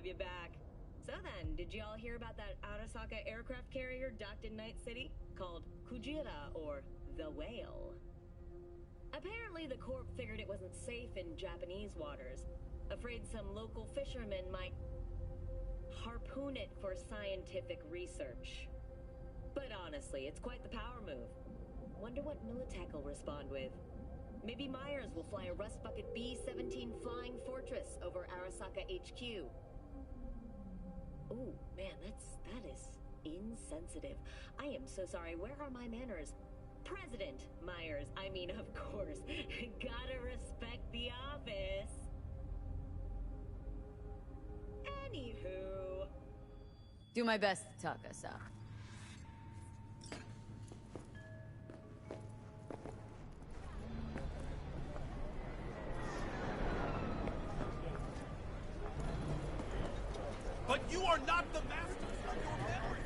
have you back. So then, did y'all hear about that Arasaka aircraft carrier docked in Night City? Called Kujira, or the Whale. Apparently the Corp figured it wasn't safe in Japanese waters. Afraid some local fishermen might harpoon it for scientific research. But honestly, it's quite the power move. Wonder what Militech will respond with. Maybe Myers will fly a Rust Bucket B-17 Flying Fortress over Arasaka HQ. Ooh, man, that is insensitive. I am so sorry. Where are my manners? President Myers, I mean, of course. Gotta respect the office. Anywho. Do my best to tuck us up. But you are not the masters of your memory!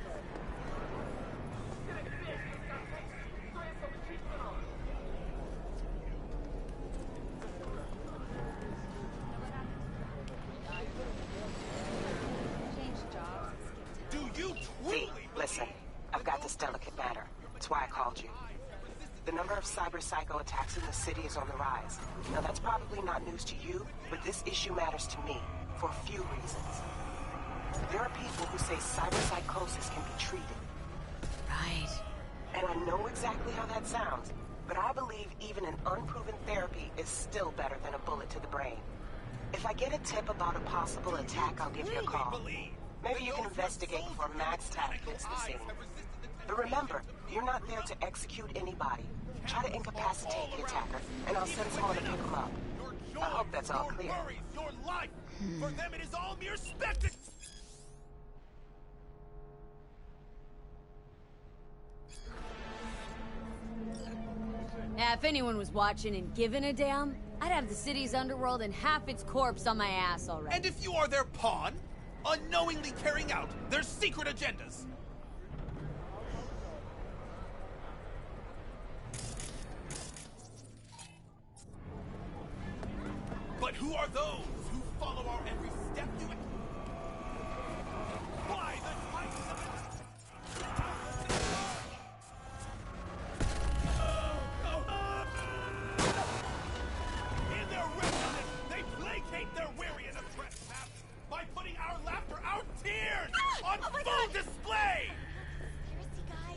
Do you truly listen, I've got this delicate matter. That's why I called you. The number of cyber-psycho attacks in the city is on the rise. Now that's probably not news to you, but this issue matters to me, for a few reasons. There are people who say cyberpsychosis can be treated. Right. And I know exactly how that sounds, but I believe even an unproven therapy is still better than a bullet to the brain. If I get a tip about a possible attack, I'll give you a call. Maybe you can investigate before Max Tack hits the scene. But remember, you're not there to execute anybody. Try to incapacitate the attacker, and I'll send someone to pick him up. I hope that's all clear. Your life! For them it is all mere spectacle! Yeah, if anyone was watching and giving a damn, I'd have the city's underworld and half its corpse on my ass already. And if you are their pawn, unknowingly carrying out their secret agendas. But who are those who follow our every step you... Why the titans of it? In their wretchedness, they placate their weary and oppressed masses by putting our laughter, our tears, on full display! Conspiracy guy,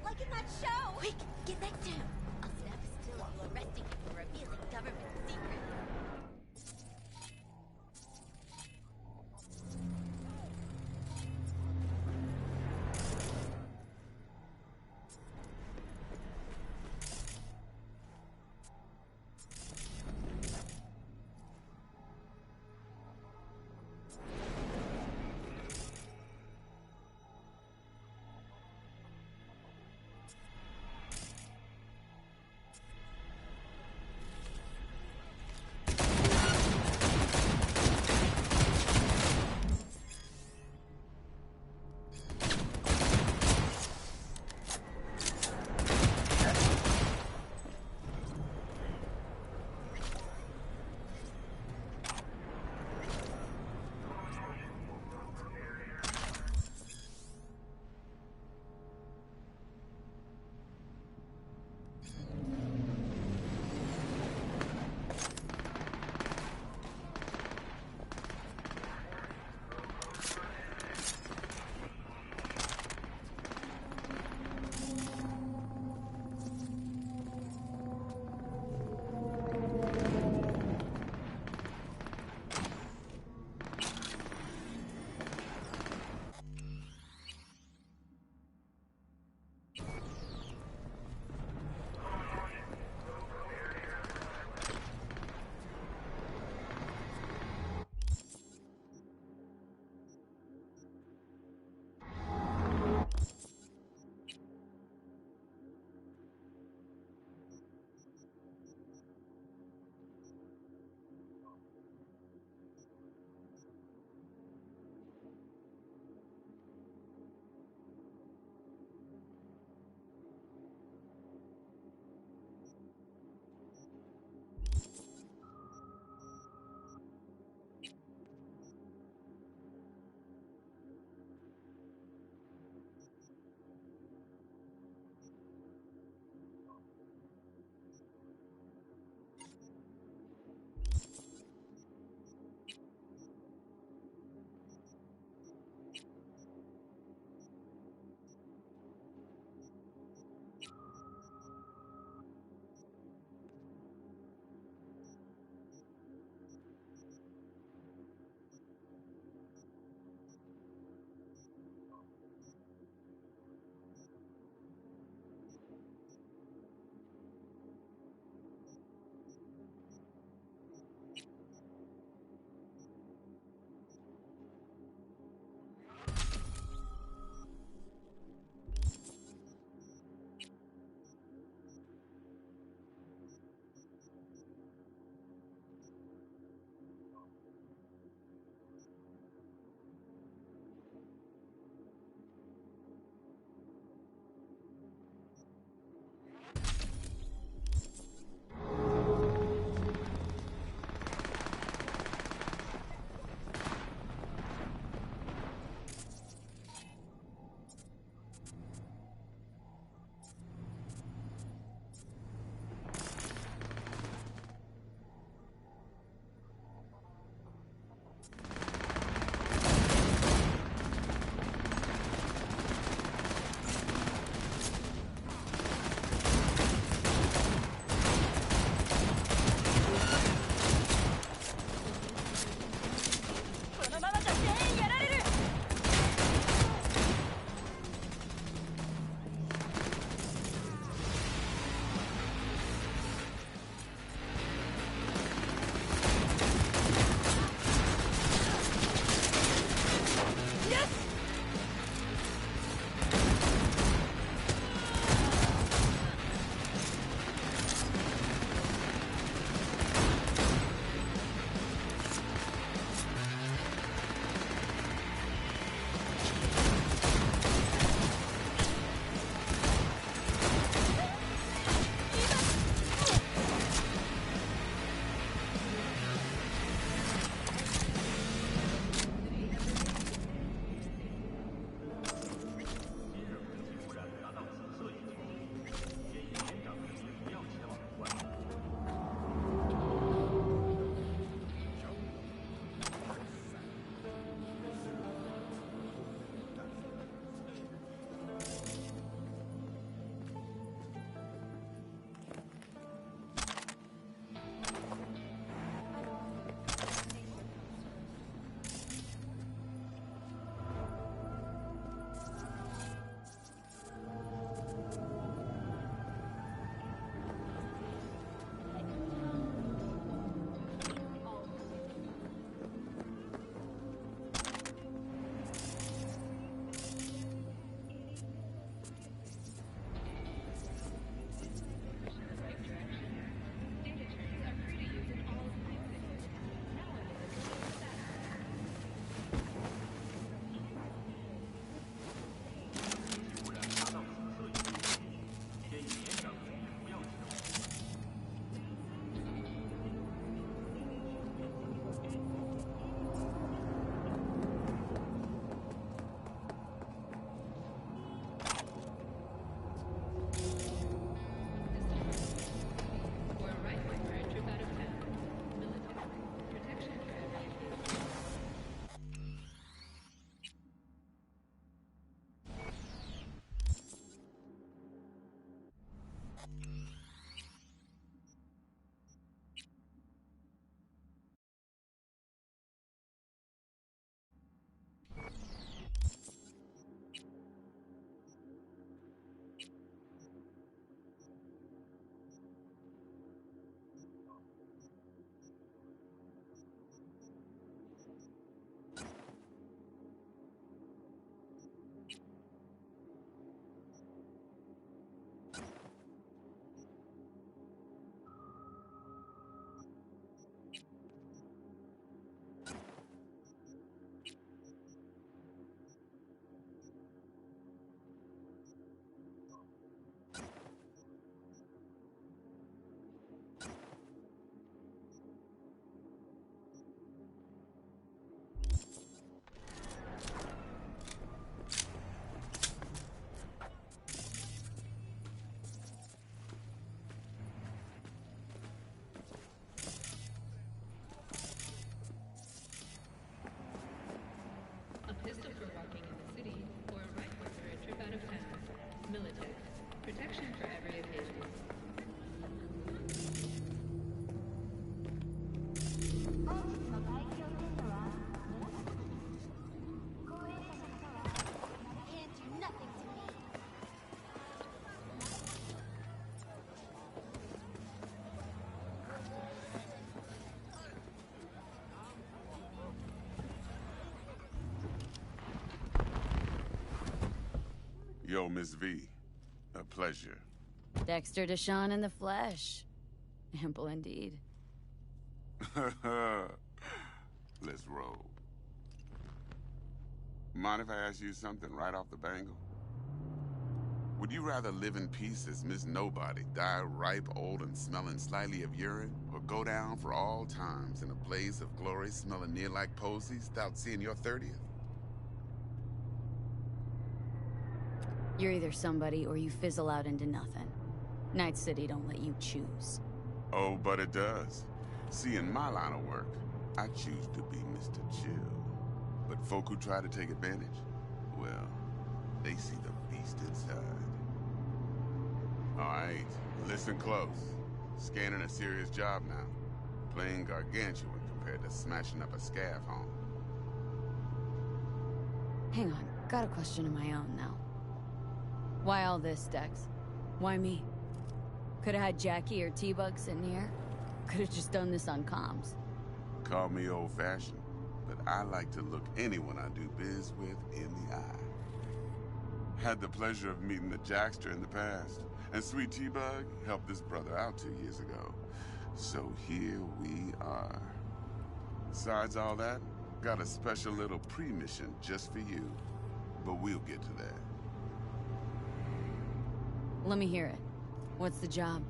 like in that show! Quick, get next to him! I'll snap a still while arresting him for revealing government secrets. Yo, Miss V. A pleasure. Dexter Deshawn in the flesh. Ample indeed. Let's roll. Mind if I ask you something right off the bangle? Would you rather live in peace as Miss Nobody, die ripe, old, and smelling slightly of urine, or go down for all times in a blaze of glory smelling near like posies without seeing your 30th? You're either somebody or you fizzle out into nothing. Night City don't let you choose. Oh, but it does. See, in my line of work, I choose to be Mr. Chill. But folk who try to take advantage, well, they see the beast inside. All right, listen close. Scanning a serious job now. Playing gargantuan compared to smashing up a scav home. Hang on, got a question of my own now. Why all this, Dex? Why me? Could've had Jackie or T-Bug sitting here. Could've just done this on comms. Call me old-fashioned, but I like to look anyone I do biz with in the eye. Had the pleasure of meeting the Jackster in the past, and Sweet T-Bug helped this brother out 2 years ago. So here we are. Besides all that, got a special little pre-mission just for you. But we'll get to that. Let me hear it. What's the job?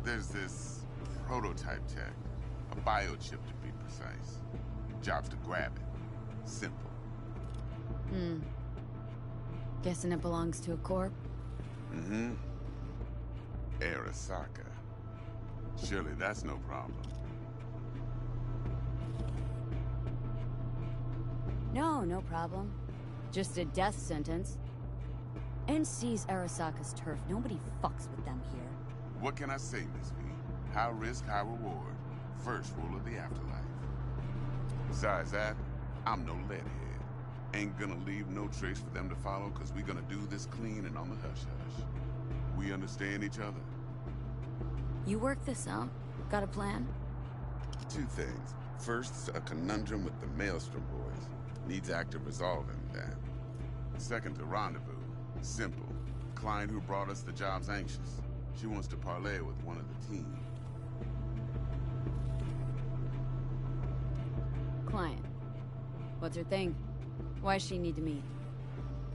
There's this prototype tech. A biochip to be precise. Job's to grab it. Simple. Guessing it belongs to a corp? Mm-hmm. Arasaka. Surely that's no problem. No problem. Just a death sentence. NC's Arasaka's turf. Nobody fucks with them here. What can I say, Miss V? High risk, high reward. First rule of the afterlife. Besides that, I'm no leadhead. Ain't gonna leave no trace for them to follow, cause we gonna do this clean and on the hush-hush. We understand each other? You work this out? Got a plan? Two things. First, a conundrum with the Maelstrom boys. Needs active resolving, that. Second, a rendezvous. Simple. Client who brought us the job's anxious. She wants to parlay with one of the team. Client. What's her thing? Why's she need to meet?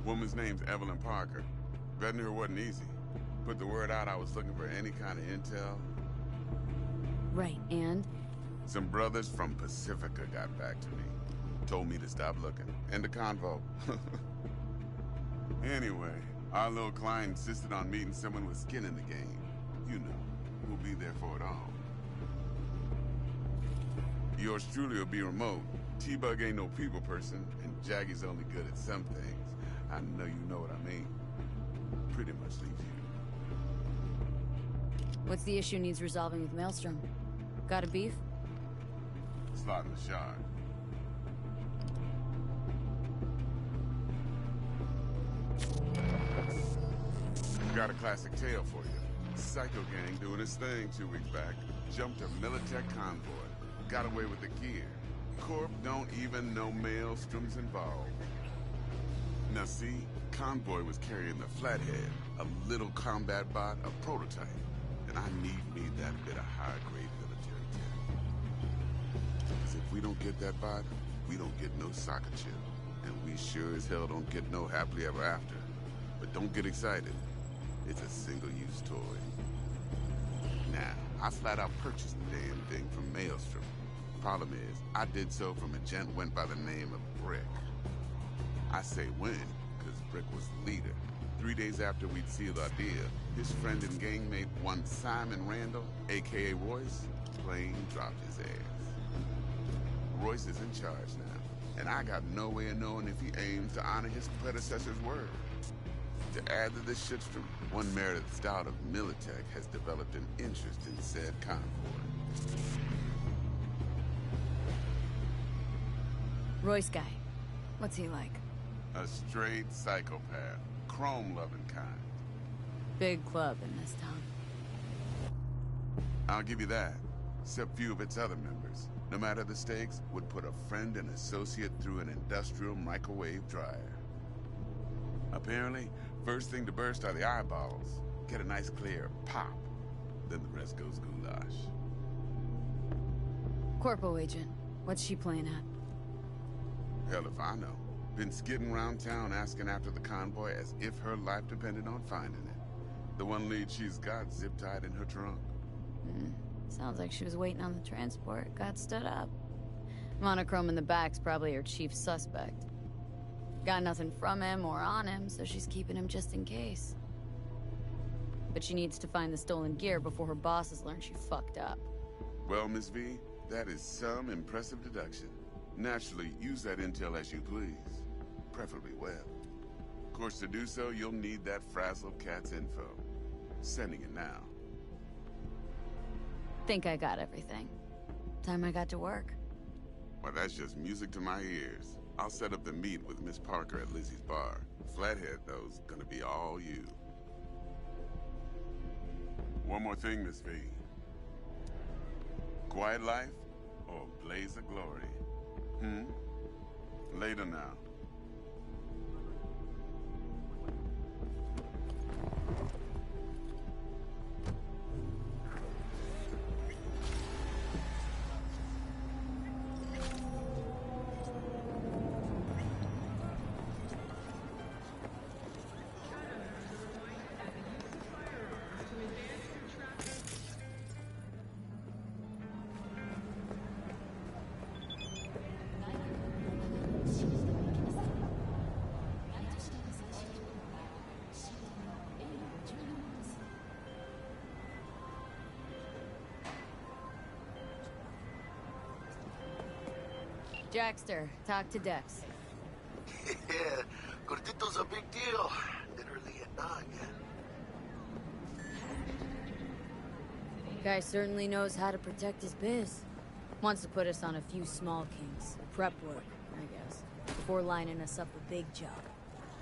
Woman's name's Evelyn Parker. Vetting her wasn't easy. Put the word out I was looking for any kind of intel. Right, and? Some brothers from Pacifica got back to me. Told me to stop looking. End of convo. Anyway, our little client insisted on meeting someone with skin in the game. You know, who'll be there for it all. Yours truly will be remote. T-Bug ain't no people person, and Jaggy's only good at some things. I know you know what I mean. Pretty much leaves you. What's the issue needs resolving with Maelstrom? Got a beef? Slot in the shard. Got a classic tale for you. Psycho Gang doing his thing 2 weeks back. Jumped a Militech convoy. Got away with the gear. Corp don't even know Maelstrom's involved. Now see, convoy was carrying the Flathead, a little combat bot, a prototype. And I need me that bit of high-grade military tech. Because if we don't get that bot, we don't get no soccer chip. And we sure as hell don't get no happily ever after. But don't get excited. It's a single-use toy. Now, I flat out purchased the damn thing from Maelstrom. Problem is, I did so from a gent went by the name of Brick. I say when, because Brick was the leader. 3 days after we'd sealed our deal, his friend and gangmate, one Simon Randall, a.k.a. Royce, plain dropped his ass. Royce is in charge now, and I got no way of knowing if he aims to honor his predecessor's word. To add to this shitstorm, one merited stout of Militech has developed an interest in said convoy. Royce guy. What's he like? A straight psychopath. Chrome-loving kind. Big club in this town. I'll give you that. Except few of its other members, no matter the stakes, would put a friend and associate through an industrial microwave dryer. Apparently, first thing to burst are the eyeballs. Get a nice clear pop. Then the rest goes goulash. Corpo agent, what's she playing at? Hell if I know. Been skidding around town asking after the convoy as if her life depended on finding it. The one lead she's got zip-tied in her trunk. Sounds like she was waiting on the transport, got stood up. Monochrome in the back's probably her chief suspect. Got nothing from him or on him, so she's keeping him just in case. But she needs to find the stolen gear before her bosses learn she fucked up. Well, Miss V, that is some impressive deduction. Naturally, use that intel as you please. Preferably well. Of course, to do so, you'll need that frazzled cat's info. Sending it now. Think I got everything. Time I got to work. Well, that's just music to my ears. I'll set up the meet with Miss Parker at Lizzie's bar. Flathead, though's gonna be all you. One more thing, Miss V. Quiet life or blaze of glory? Later now. Jackster, talk to Dex. Yeah, Gordito's a big deal. Literally a dog. Guy certainly knows how to protect his biz. Wants to put us on a few small kinks. Prep work, I guess. Before lining us up a big job.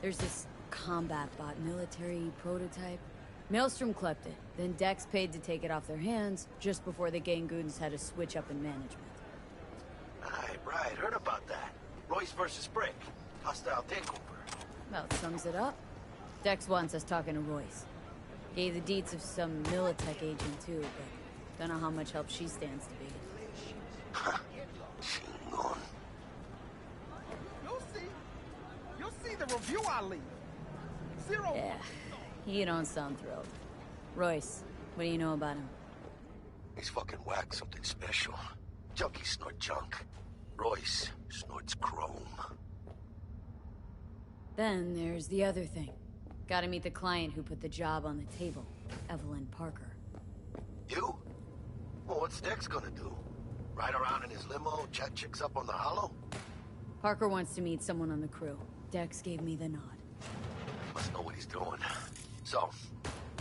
There's this combat bot military prototype. Maelstrom clept it. Then Dex paid to take it off their hands just before the Gangoons had a switch up in management. Right, heard about that. Royce versus Brick. Hostile takeover. About sums it up. Dex wants us talking to Royce. Gave the deets of some Militech agent too, but don't know how much help she stands to be. Chingon. You'll see the review I leave. Zero. Yeah, you don't sound thrilled. Royce, what do you know about him? He's fucking whack, something special. Junkies snort junk. Royce snorts chrome. Then there's the other thing. Gotta meet the client who put the job on the table, Evelyn Parker. You? Well, what's Dex gonna do? Ride around in his limo, chat chicks up on the hollow? Parker wants to meet someone on the crew. Dex gave me the nod. Must know what he's doing. So,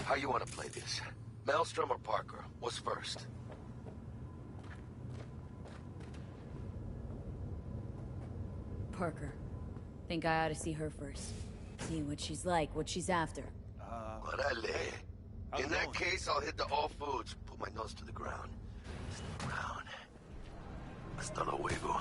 how you wanna play this? Maelstrom or Parker? What's first? Parker. Think I ought to see her first. See what she's like, what she's after. Orale. In that case, I'll hit the All Foods. Put my nose to the ground. Stick around. Hasta luego.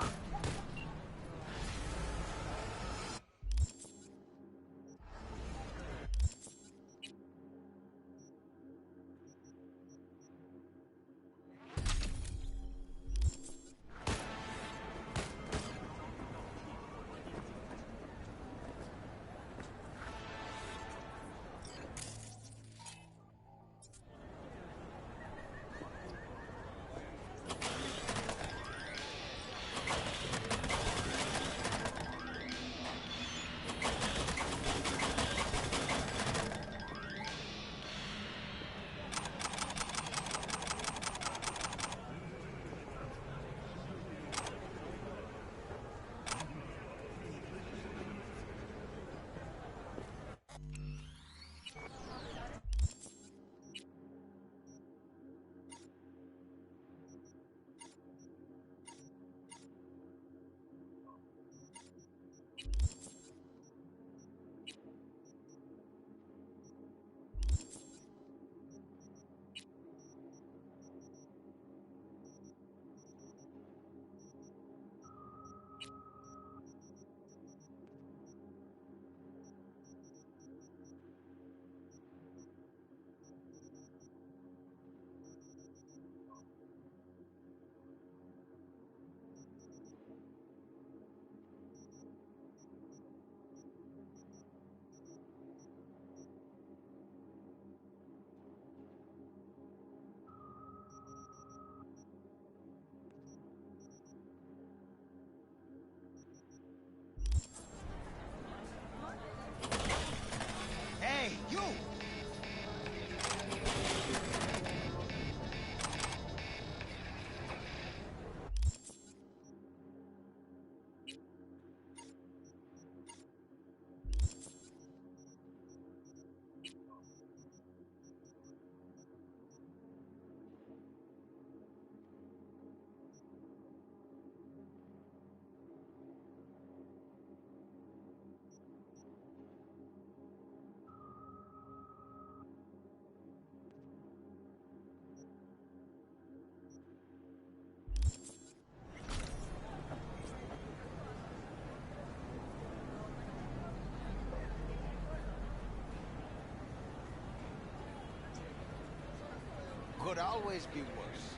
could always be worse.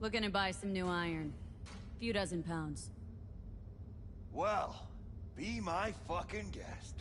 Looking to buy some new iron. Few dozen pounds. Well, be my fucking guest.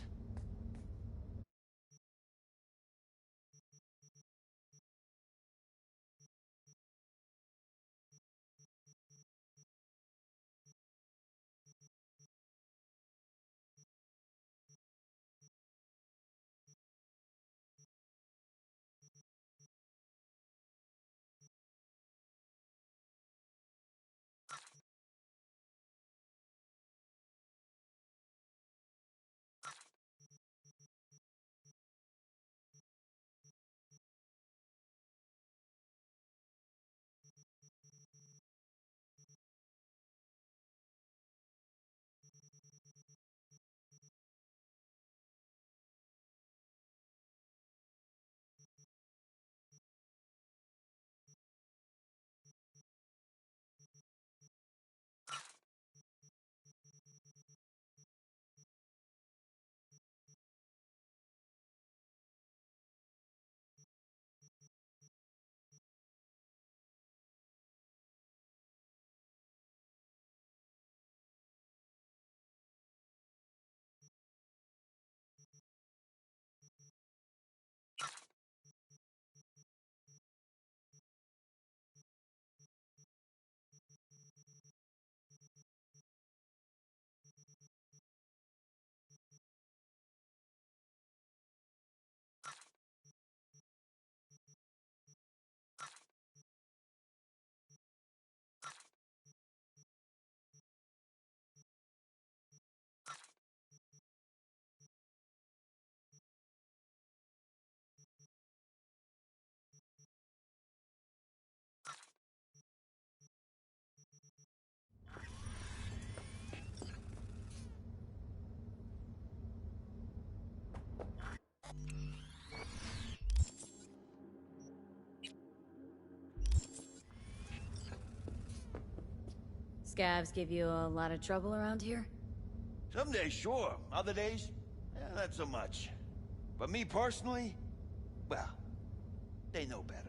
Scavs give you a lot of trouble around here? Some days, sure. Other days, not so much. But me personally, well, they know better.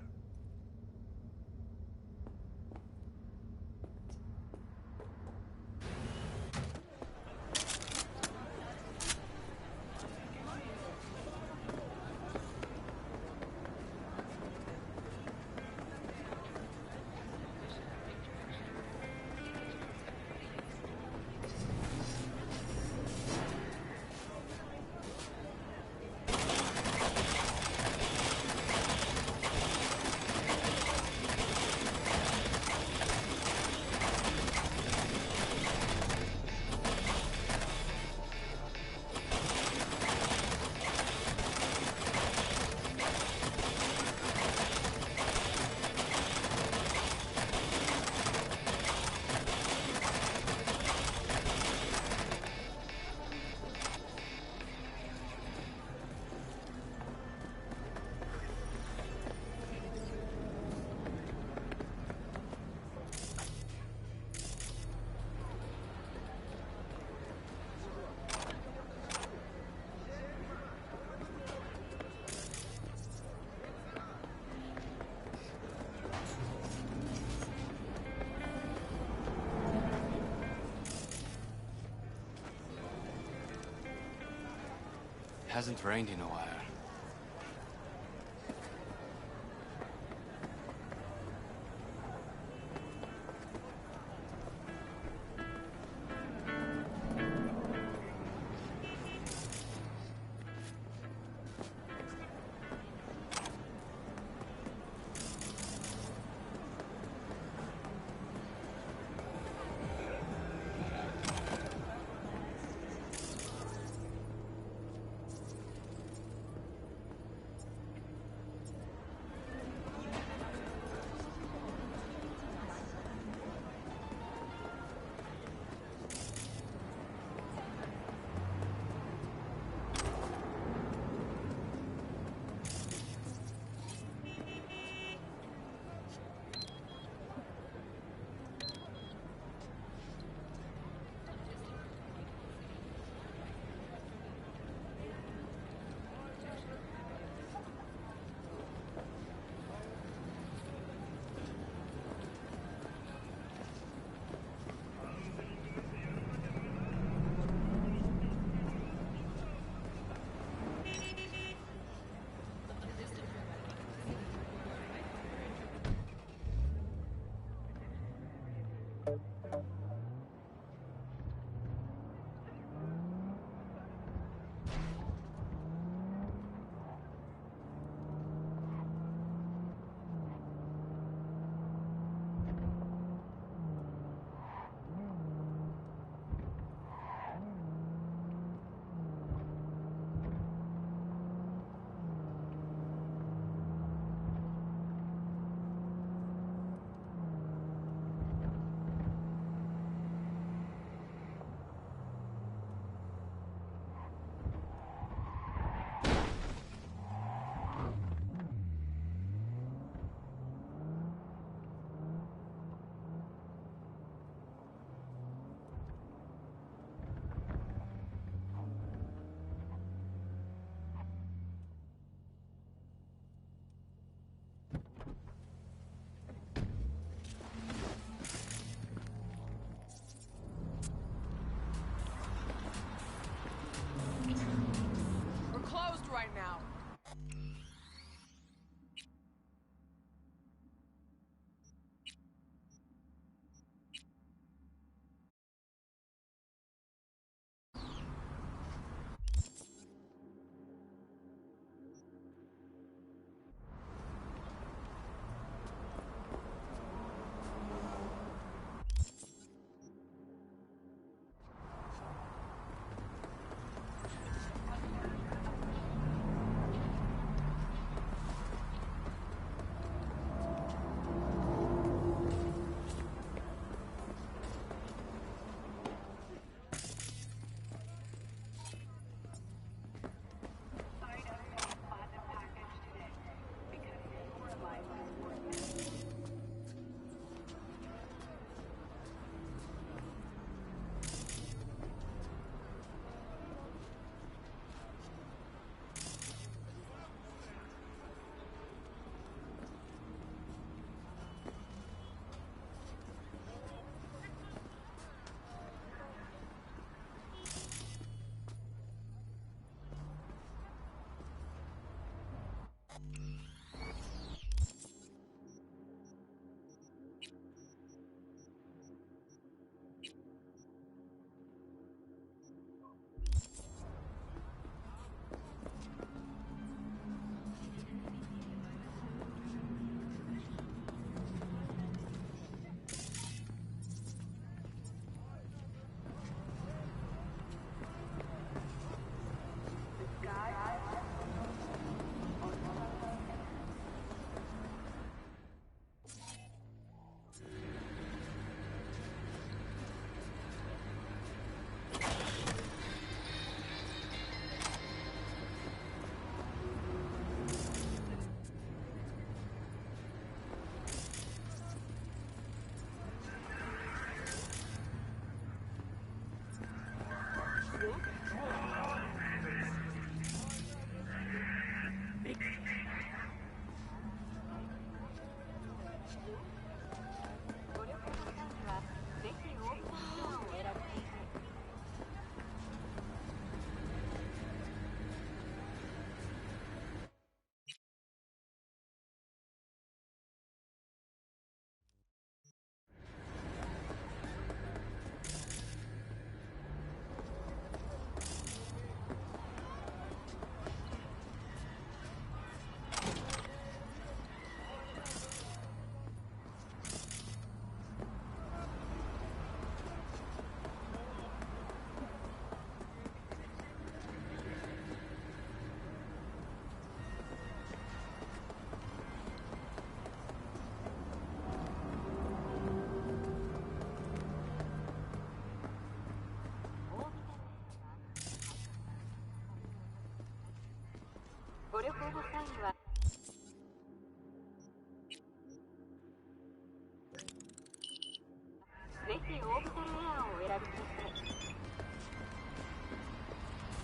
Hasn't rained in a while. We're closed right now.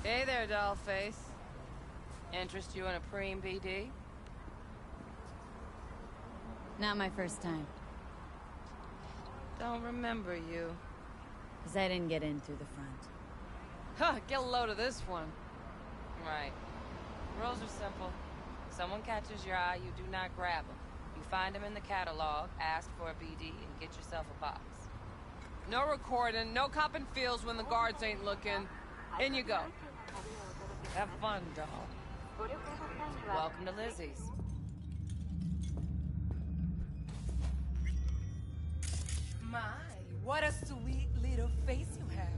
Hey there, dollface. Interest you in a preem BD? Not my first time. Don't remember you. Because I didn't get in through the front. Huh, get a load of this one. Right. Rules are simple. Someone catches your eye, you do not grab them. You find them in the catalog, ask for a BD, and get yourself a box. No recording, no copping feels when the guards ain't looking. In you go. Have fun, doll. Welcome to Lizzie's. My, what a sweet little face you have.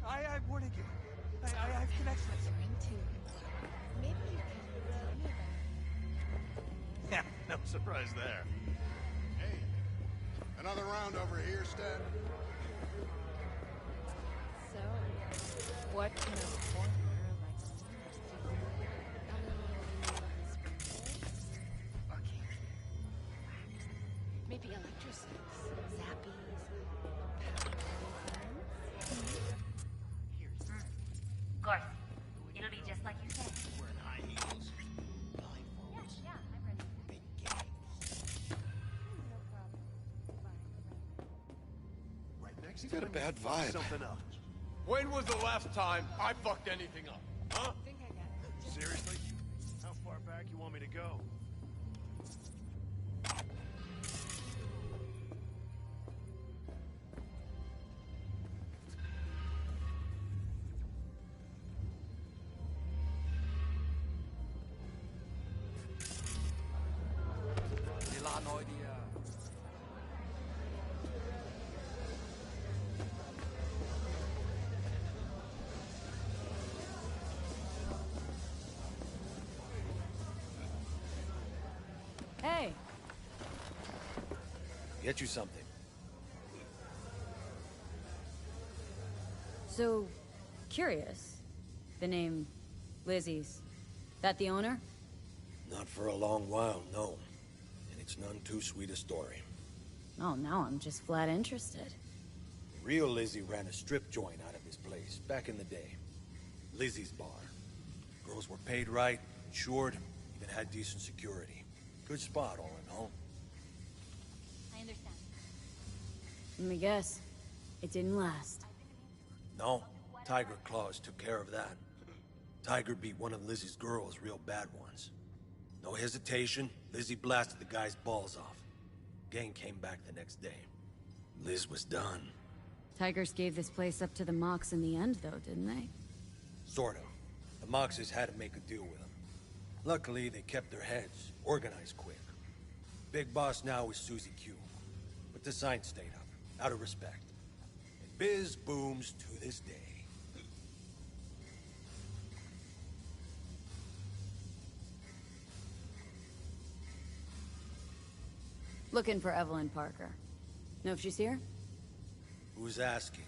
I warning you. I have connections. Maybe you can Yeah, no surprise there. Hey, another round over here, Stan? So, what kind of corner, like maybe electrosticks, zappies, Garth, it'll be just like you said. Wearing high heels, blindfolds, Yeah, I'm ready. big gangs. no problem. Right next You to got a him, bad fuck vibe. Something up. When was the last time I fucked anything up? Huh? I think I got it. Seriously? How far back you want me to go? Hey, Get you something. so curious. The name Lizzie's. That the owner? Not for a long while, no. And it's none too sweet a story. Oh, now I'm just flat interested. Real Lizzie ran a strip joint out of his place back in the day. Lizzie's bar. Girls were paid right, insured, even had decent security. Good spot, all in all. I understand. Let me guess. It didn't last. No, Tiger Claws took care of that. Tiger beat one of Lizzie's girls, real bad ones. No hesitation, Lizzie blasted the guy's balls off. Gang came back the next day. Liz was done. Tigers gave this place up to the Mox in the end, though, didn't they? Sort of. The Moxes had to make a deal with them. Luckily, they kept their heads, organized quick. Big boss now is Susie Q. But the sign stayed up, out of respect. And biz booms to this day. Looking for Evelyn Parker. Know if she's here? Who's asking?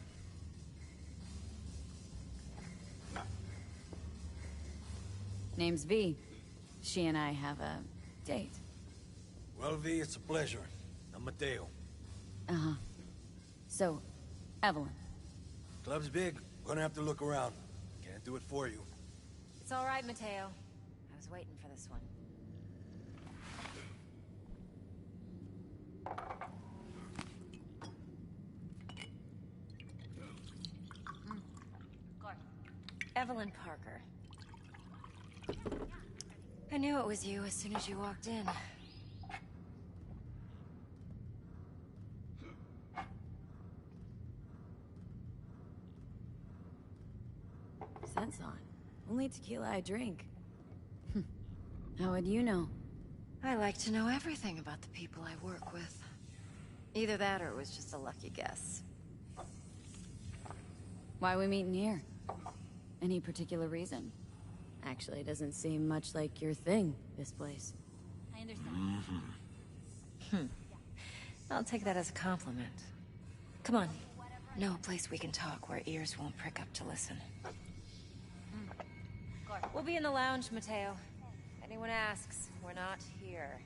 Name's V. She and I have a date. Well, V, it's a pleasure. I'm Mateo. Uh-huh. So, Evelyn. Club's big. Gonna have to look around. Can't do it for you. It's all right, Mateo. I was waiting for this one. Evelyn Parker. I knew it was you as soon as you walked in. Scent's on. Only tequila I drink. How would you know? I like to know everything about the people I work with. Either that or it was just a lucky guess. Why are we meeting here? Any particular reason? Actually, it doesn't seem much like your thing, this place. I understand. I'll take that as a compliment. Come on. Know a place we can talk where ears won't prick up to listen. We'll be in the lounge, Mateo. If anyone asks, we're not here.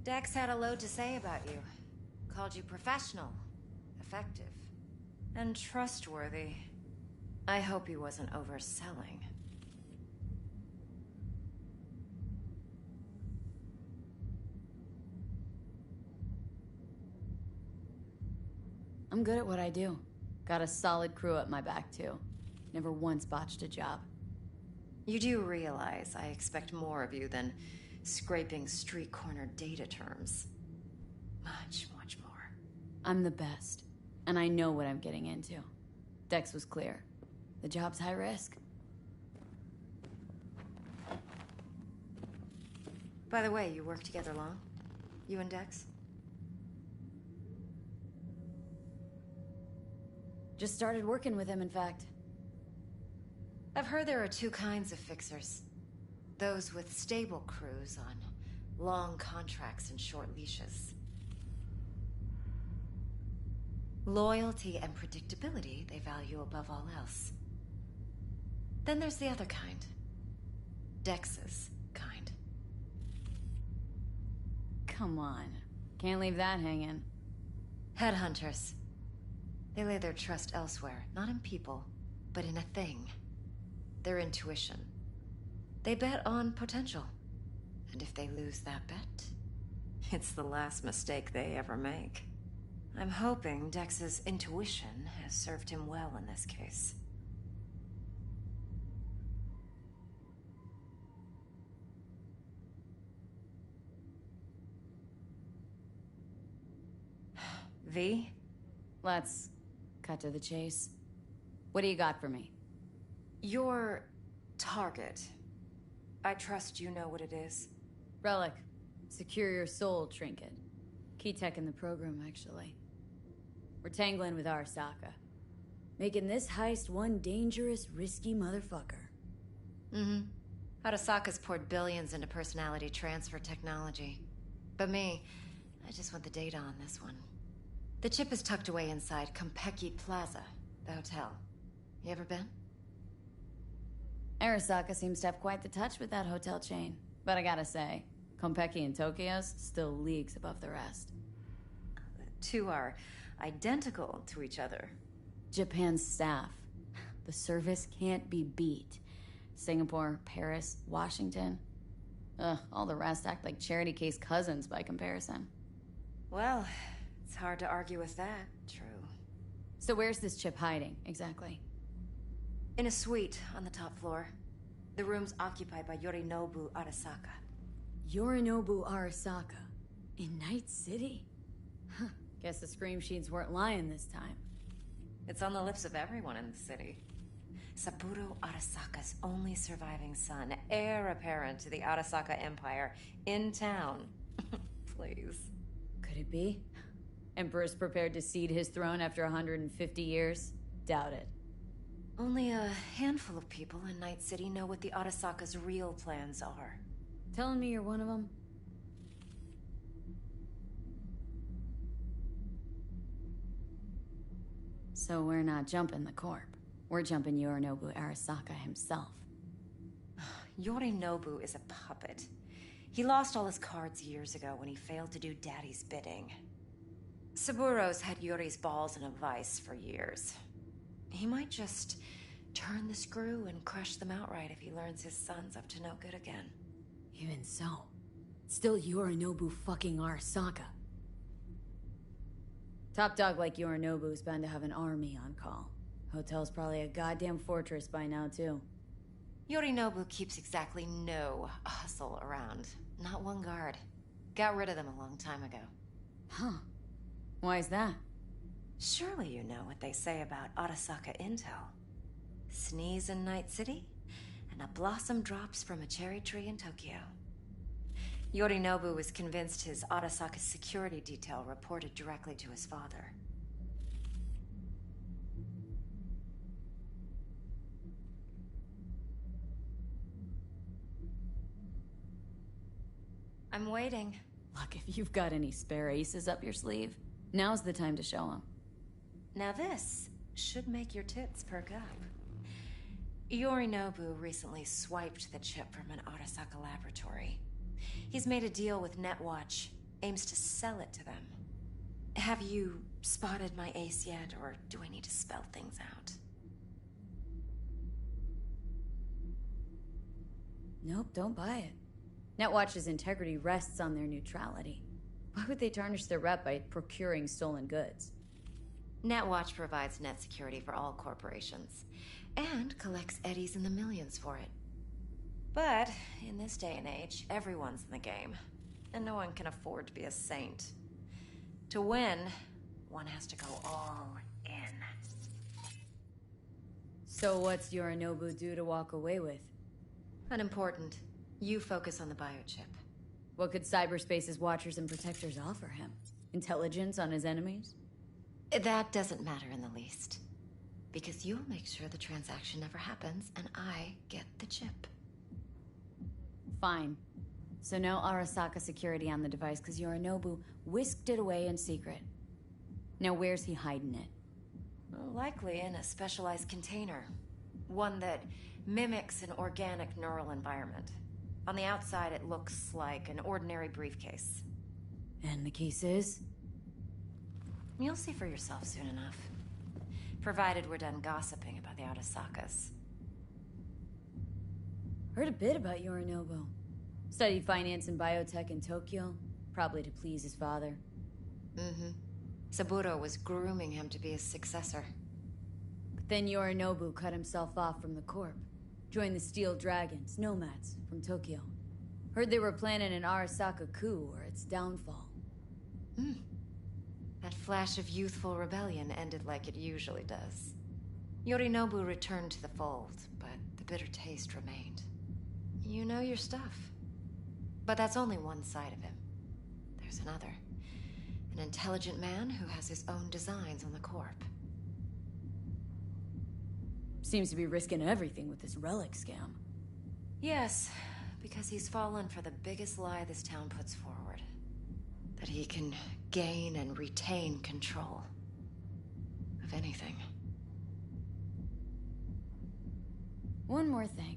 Dex had a load to say about you. Called you professional, effective, and trustworthy. I hope he wasn't overselling. I'm good at what I do. Got a solid crew at my back, too. Never once botched a job. You do realize I expect more of you than scraping street corner data terms. Much, much more. I'm the best, and I know what I'm getting into. Dex was clear. The job's high risk. By the way, you work together long? You and Dex? Just started working with him, in fact. I've heard there are two kinds of fixers. Those with stable crews on long contracts and short leashes. Loyalty and predictability they value above all else. Then there's the other kind. Dex's kind. Come on. Can't leave that hanging. Headhunters. They lay their trust elsewhere, not in people, but in a thing. Their intuition. They bet on potential. And if they lose that bet, it's the last mistake they ever make. I'm hoping Dex's intuition has served him well in this case. V? Let's cut to the chase. What do you got for me? Your target. I trust you know what it is. Relic. Secure your soul trinket. Key tech in the program, actually. We're tangling with Arasaka. Making this heist one dangerous, risky motherfucker. Mm-hmm. Arasaka's poured billions into personality transfer technology. But me, I just want the data on this one. The chip is tucked away inside Konpeki Plaza, the hotel. You ever been? Arasaka seems to have quite the touch with that hotel chain. But I gotta say, Konpeki and Tokyo's still leagues above the rest. The two are identical to each other. Japan's staff. The service can't be beat. Singapore, Paris, Washington. All the rest act like charity case cousins by comparison. Well, it's hard to argue with that, true. So where's this chip hiding, exactly? In a suite on the top floor. The room's occupied by Yorinobu Arasaka. Yorinobu Arasaka? In Night City? Huh. Guess the scream sheets weren't lying this time. It's on the lips of everyone in the city. Saburo Arasaka's only surviving son, heir apparent to the Arasaka Empire, in town. Please. Could it be? Emperor's prepared to cede his throne after 150 years? Doubt it. Only a handful of people in Night City know what the Arasaka's real plans are. Telling me you're one of them? So we're not jumping the Corp. We're jumping Yorinobu Arasaka himself. Yorinobu is a puppet. He lost all his cards years ago when he failed to do Daddy's bidding. Saburo's had Yuri's balls in a vice for years. He might just turn the screw and crush them outright if he learns his son's up to no good again. Even so, still Yorinobu fucking Arasaka. Top dog like Yorinobu's bound to have an army on call. Hotel's probably a goddamn fortress by now, too. Yorinobu keeps exactly no hustle around. Not one guard. Got rid of them a long time ago. Huh. Why is that? Surely you know what they say about Arasaka intel. Sneeze in Night City, and a blossom drops from a cherry tree in Tokyo. Yorinobu was convinced his Arasaka security detail reported directly to his father. I'm waiting. Look, if you've got any spare aces up your sleeve, now's the time to show them. Now this should make your tits perk up. Yorinobu recently swiped the chip from an Arasaka laboratory. He's made a deal with Netwatch, aims to sell it to them. Have you spotted my ace yet, or do I need to spell things out? Nope, don't buy it. Netwatch's integrity rests on their neutrality. Why would they tarnish their rep by procuring stolen goods? Netwatch provides net security for all corporations, and collects eddies in the millions for it. But, in this day and age, everyone's in the game, and no one can afford to be a saint. To win, one has to go all in. So what's Yorinobu due to walk away with? Unimportant. You focus on the biochip. What could cyberspace's watchers and protectors offer him? Intelligence on his enemies? That doesn't matter in the least. Because you'll make sure the transaction never happens, and I get the chip. Fine. So no Arasaka security on the device because Yorinobu whisked it away in secret. Now where's he hiding it? Likely in a specialized container. One that mimics an organic neural environment. On the outside, it looks like an ordinary briefcase. And the case is? You'll see for yourself soon enough. Provided we're done gossiping about the Arasakas. Heard a bit about Yorinobu. Studied finance and biotech in Tokyo, probably to please his father. Mm-hmm. Saburo was grooming him to be his successor. But then Yorinobu cut himself off from the Corp. Joined the Steel Dragons, nomads, from Tokyo. Heard they were planning an Arasaka coup or its downfall. That flash of youthful rebellion ended like it usually does. Yorinobu returned to the fold, but the bitter taste remained. You know your stuff. But that's only one side of him. There's another. An intelligent man who has his own designs on the Corp. Seems to be risking everything with this relic scam. Yes, because he's fallen for the biggest lie this town puts forward. That he can gain and retain control of anything. One more thing.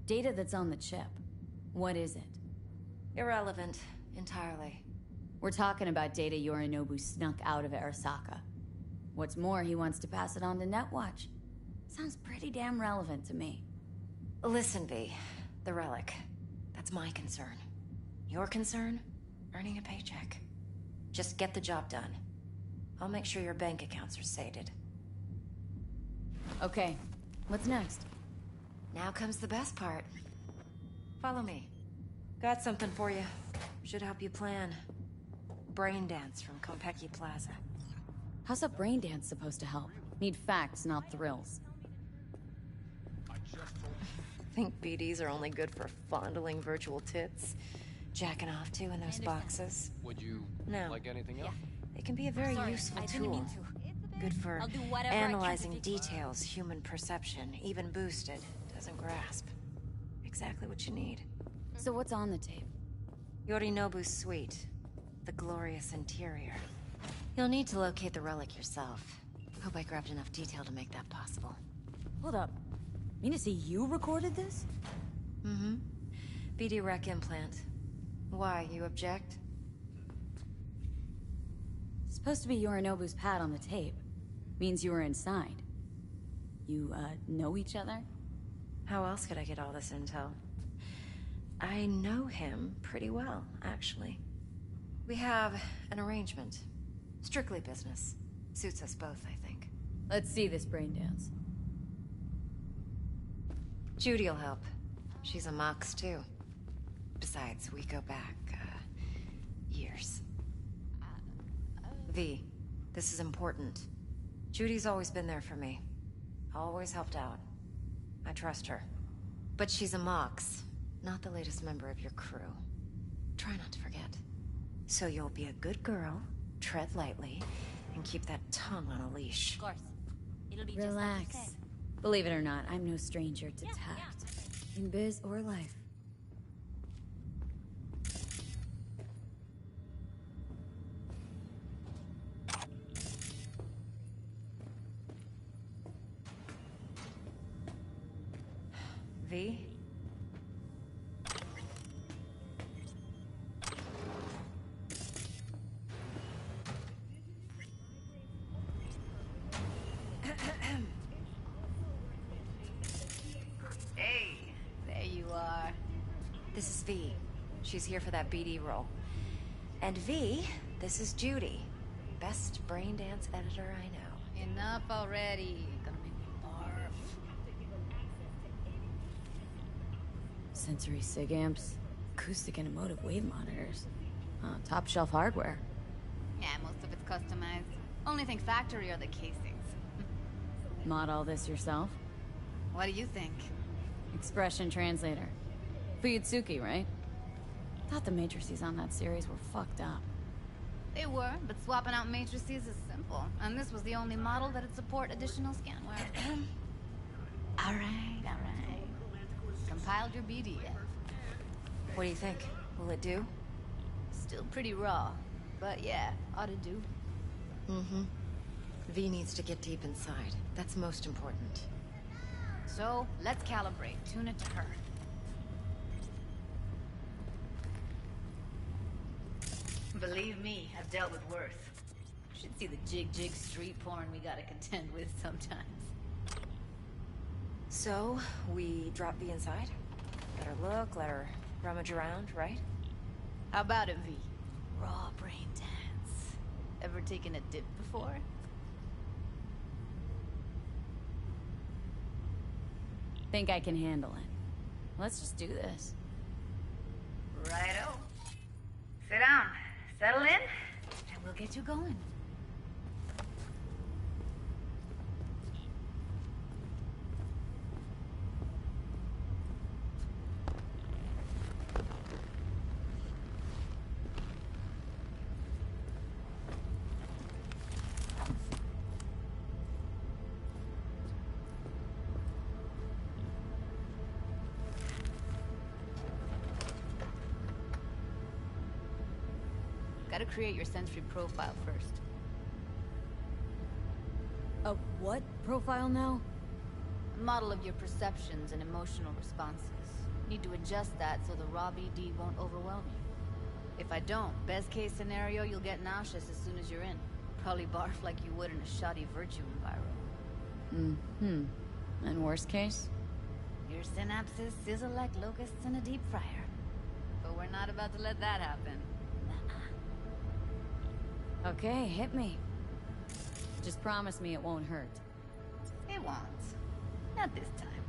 Data that's on the chip. What is it? Irrelevant, entirely. We're talking about data Yorinobu snuck out of Arasaka. What's more, he wants to pass it on to Netwatch. Sounds pretty damn relevant to me. Listen, V. The relic. That's my concern. Your concern? Earning a paycheck. Just get the job done. I'll make sure your bank accounts are sated. Okay. What's next? Now comes the best part. Follow me. Got something for you. Should help you plan. Brain dance from Konpeki Plaza. How's a brain dance supposed to help? Need facts, not thrills. Think BDs are only good for fondling virtual tits? Jacking off to in those boxes? Would you like anything else? They can be a very useful tool. Good for analyzing details human perception, even boosted, doesn't grasp. Exactly what you need. So what's on the tape? Yorinobu's suite. The glorious interior. You'll need to locate the relic yourself. Hope I grabbed enough detail to make that possible. Hold up. Mean to say you recorded this? Mm-hmm. BD Rec implant. Why, you object? Supposed to be Yorinobu's pad on the tape. Means you were inside. You, know each other? How else could I get all this intel? I know him pretty well, actually. We have an arrangement. Strictly business. Suits us both, I think. Let's see this brain dance. Judy'll help. She's a Mox, too. Besides, we go back, years. V, this is important. Judy's always been there for me. Always helped out. I trust her. But she's a Mox, not the latest member of your crew. Try not to forget. So you'll be a good girl, tread lightly, and keep that tongue on a leash. Of course. It'll be relax. Just like you said. Believe it or not, I'm no stranger to tact. In biz or life. V? Hey, there you are. This is V. She's here for that BD role. And V, this is Judy. Best brain dance editor I know. Enough already. Gonna make me barf. Sensory sig amps, acoustic and emotive wave monitors. Top shelf hardware. Yeah, most of it's customized. Only thing factory are the casings. Mod all this yourself? What do you think? Expression translator. Fuyutsuki, right? Thought the matrices on that series were fucked up. They were, but swapping out matrices is simple. And this was the only model that'd support additional scanware. Alright. Compiled your BD yet? What do you think? Will it do? Still pretty raw. But yeah, ought to do. Mm-hmm. V needs to get deep inside. That's most important. So, let's calibrate. Tune it to her. Believe me, I've dealt with worse. Should see the jig street porn we gotta contend with sometimes. So, we drop V inside? Let her look, let her rummage around, right? How about it, V? Raw brain dance. Ever taken a dip before? Think I can handle it. Let's just do this. Righto. Sit down. Settle in, and we'll get you going. Gotta create your sensory profile first. A what profile now? A model of your perceptions and emotional responses. Need to adjust that so the raw BD won't overwhelm you. If I don't, best case scenario, you'll get nauseous as soon as you're in. Probably barf like you would in a shoddy Virtue enviro. And worst case? Your synapses sizzle like locusts in a deep fryer. But we're not about to let that happen. Okay, hit me. Just promise me it won't hurt. It won't. Not this time.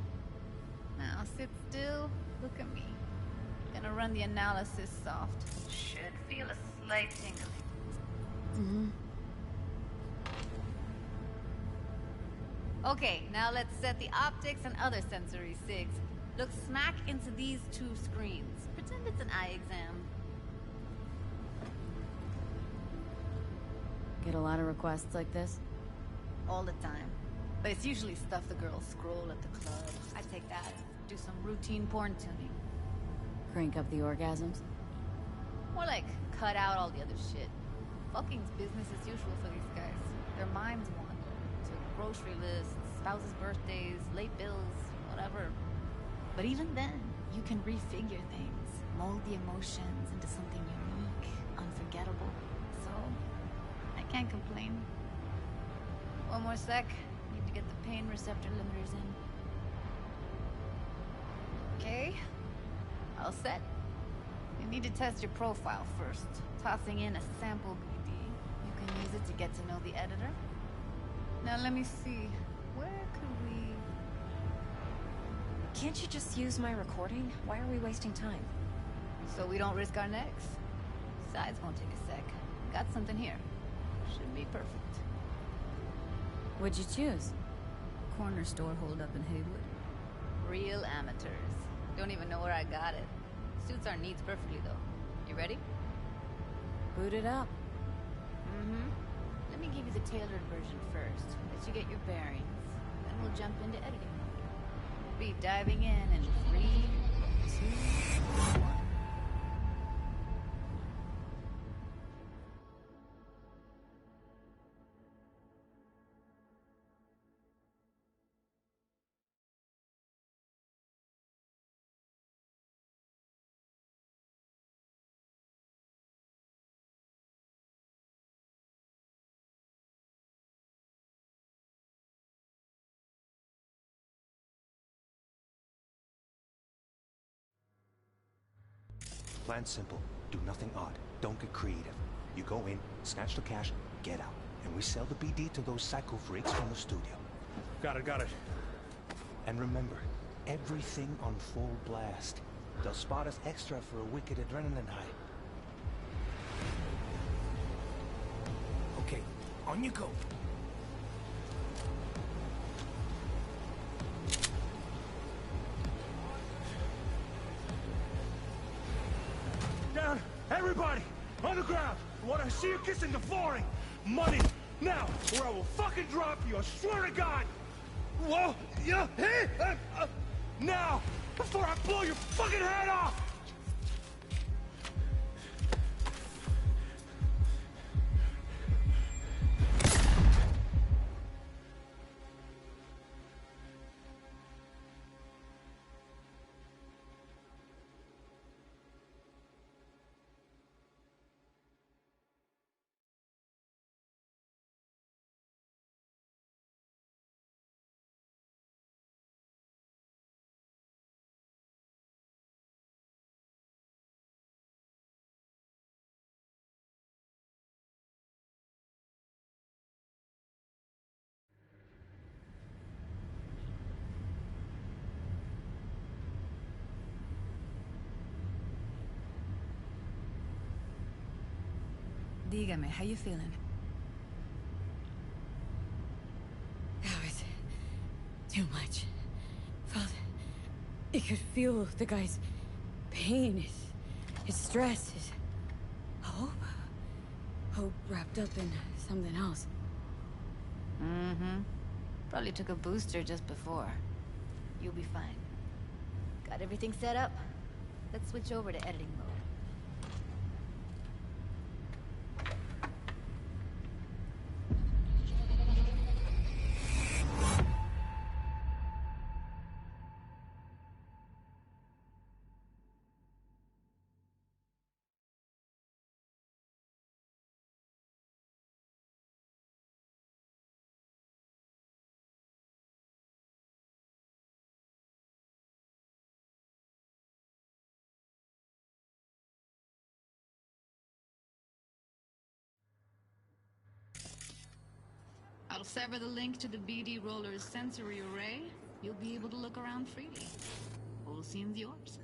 Now sit still, look at me. Gonna run the analysis soft. Should feel a slight tingling. Okay, now let's set the optics and other sensory sigs. Look smack into these two screens. Pretend it's an eye exam. Get a lot of requests like this? All the time. But it's usually stuff the girls scroll at the club. I take that and do some routine porn tuning. Crank up the orgasms? More like cut out all the other shit. Fucking's business as usual for these guys. Their minds wander to grocery lists, spouses' birthdays, late bills, whatever. But even then, you can refigure things, mold the emotions into something unique, unforgettable. So, I can't complain. One more sec, Need to get the pain receptor limiters in. Okay. All set. You need to test your profile first. Tossing in a sample BD. You can use it to get to know the editor. Now let me see. Where could we... Can't you just use my recording? Why are we wasting time? So we don't risk our necks. Besides, won't take a sec. Got something here. Should be perfect. What'd you choose? Corner store holdup in Haywood. Real amateurs. Don't even know where I got it. Suits our needs perfectly, though. You ready? Boot it up. Mm-hmm. Let me give you the tailored version first. Let you get your bearings. Then we'll jump into editing mode. Be diving in 3, 2, 1. Plan simple. Do nothing odd. Don't get creative. You go in, snatch the cash, get out. And we sell the BD to those psycho freaks from the studio. Got it. And remember, everything on full blast. They'll spot us extra for a wicked adrenaline high. Okay, on you go. Down! Everybody! On the ground! I want to see you kissing the flooring! Money! Now! Or I will fucking drop you! I swear to God! Whoa! Yeah! Hey! Now! Before I blow your fucking head off! Dígame, how you feeling? That was too much. You could feel the guy's pain, his stress, his hope. Hope wrapped up in something else. Mm-hmm. Probably took a booster just before. You'll be fine. Got everything set up? Let's switch over to editing mode. I'll sever the link to the BD Roller's sensory array. You'll be able to look around freely. Whole scene's yours.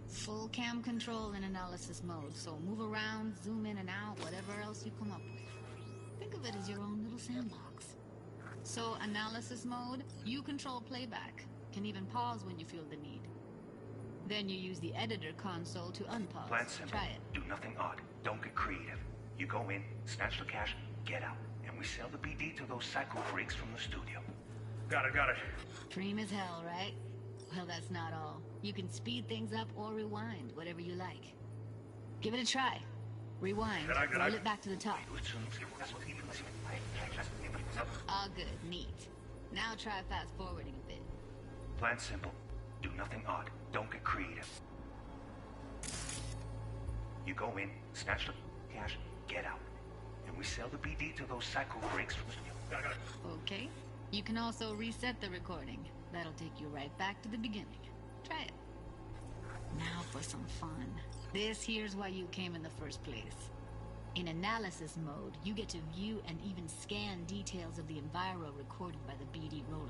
Full cam control in analysis mode, so move around, zoom in and out, whatever else you come up with. Think of it as your own little sandbox. So, analysis mode, you control playback. Can even pause when you feel the need. Then you use the editor console to unpause. Plan simple. Try it. Do nothing odd. Don't get creative. You go in, snatch the cash, get out. And we sell the BD to those psycho freaks from the studio. Got it. Dream as hell, right? Well, that's not all. You can speed things up or rewind, whatever you like. Give it a try. Rewind. Roll it back to the top. All good. Neat. Now try fast forwarding a bit. Plan simple. Do nothing odd. Don't get creative. You go in, snatch the cash, get out. And we sell the BD to those psycho freaks from the studio. Okay. You can also reset the recording. That'll take you right back to the beginning. Try it. Now for some fun. This here's why you came in the first place. In analysis mode, you get to view and even scan details of the enviro recorded by the BD roller.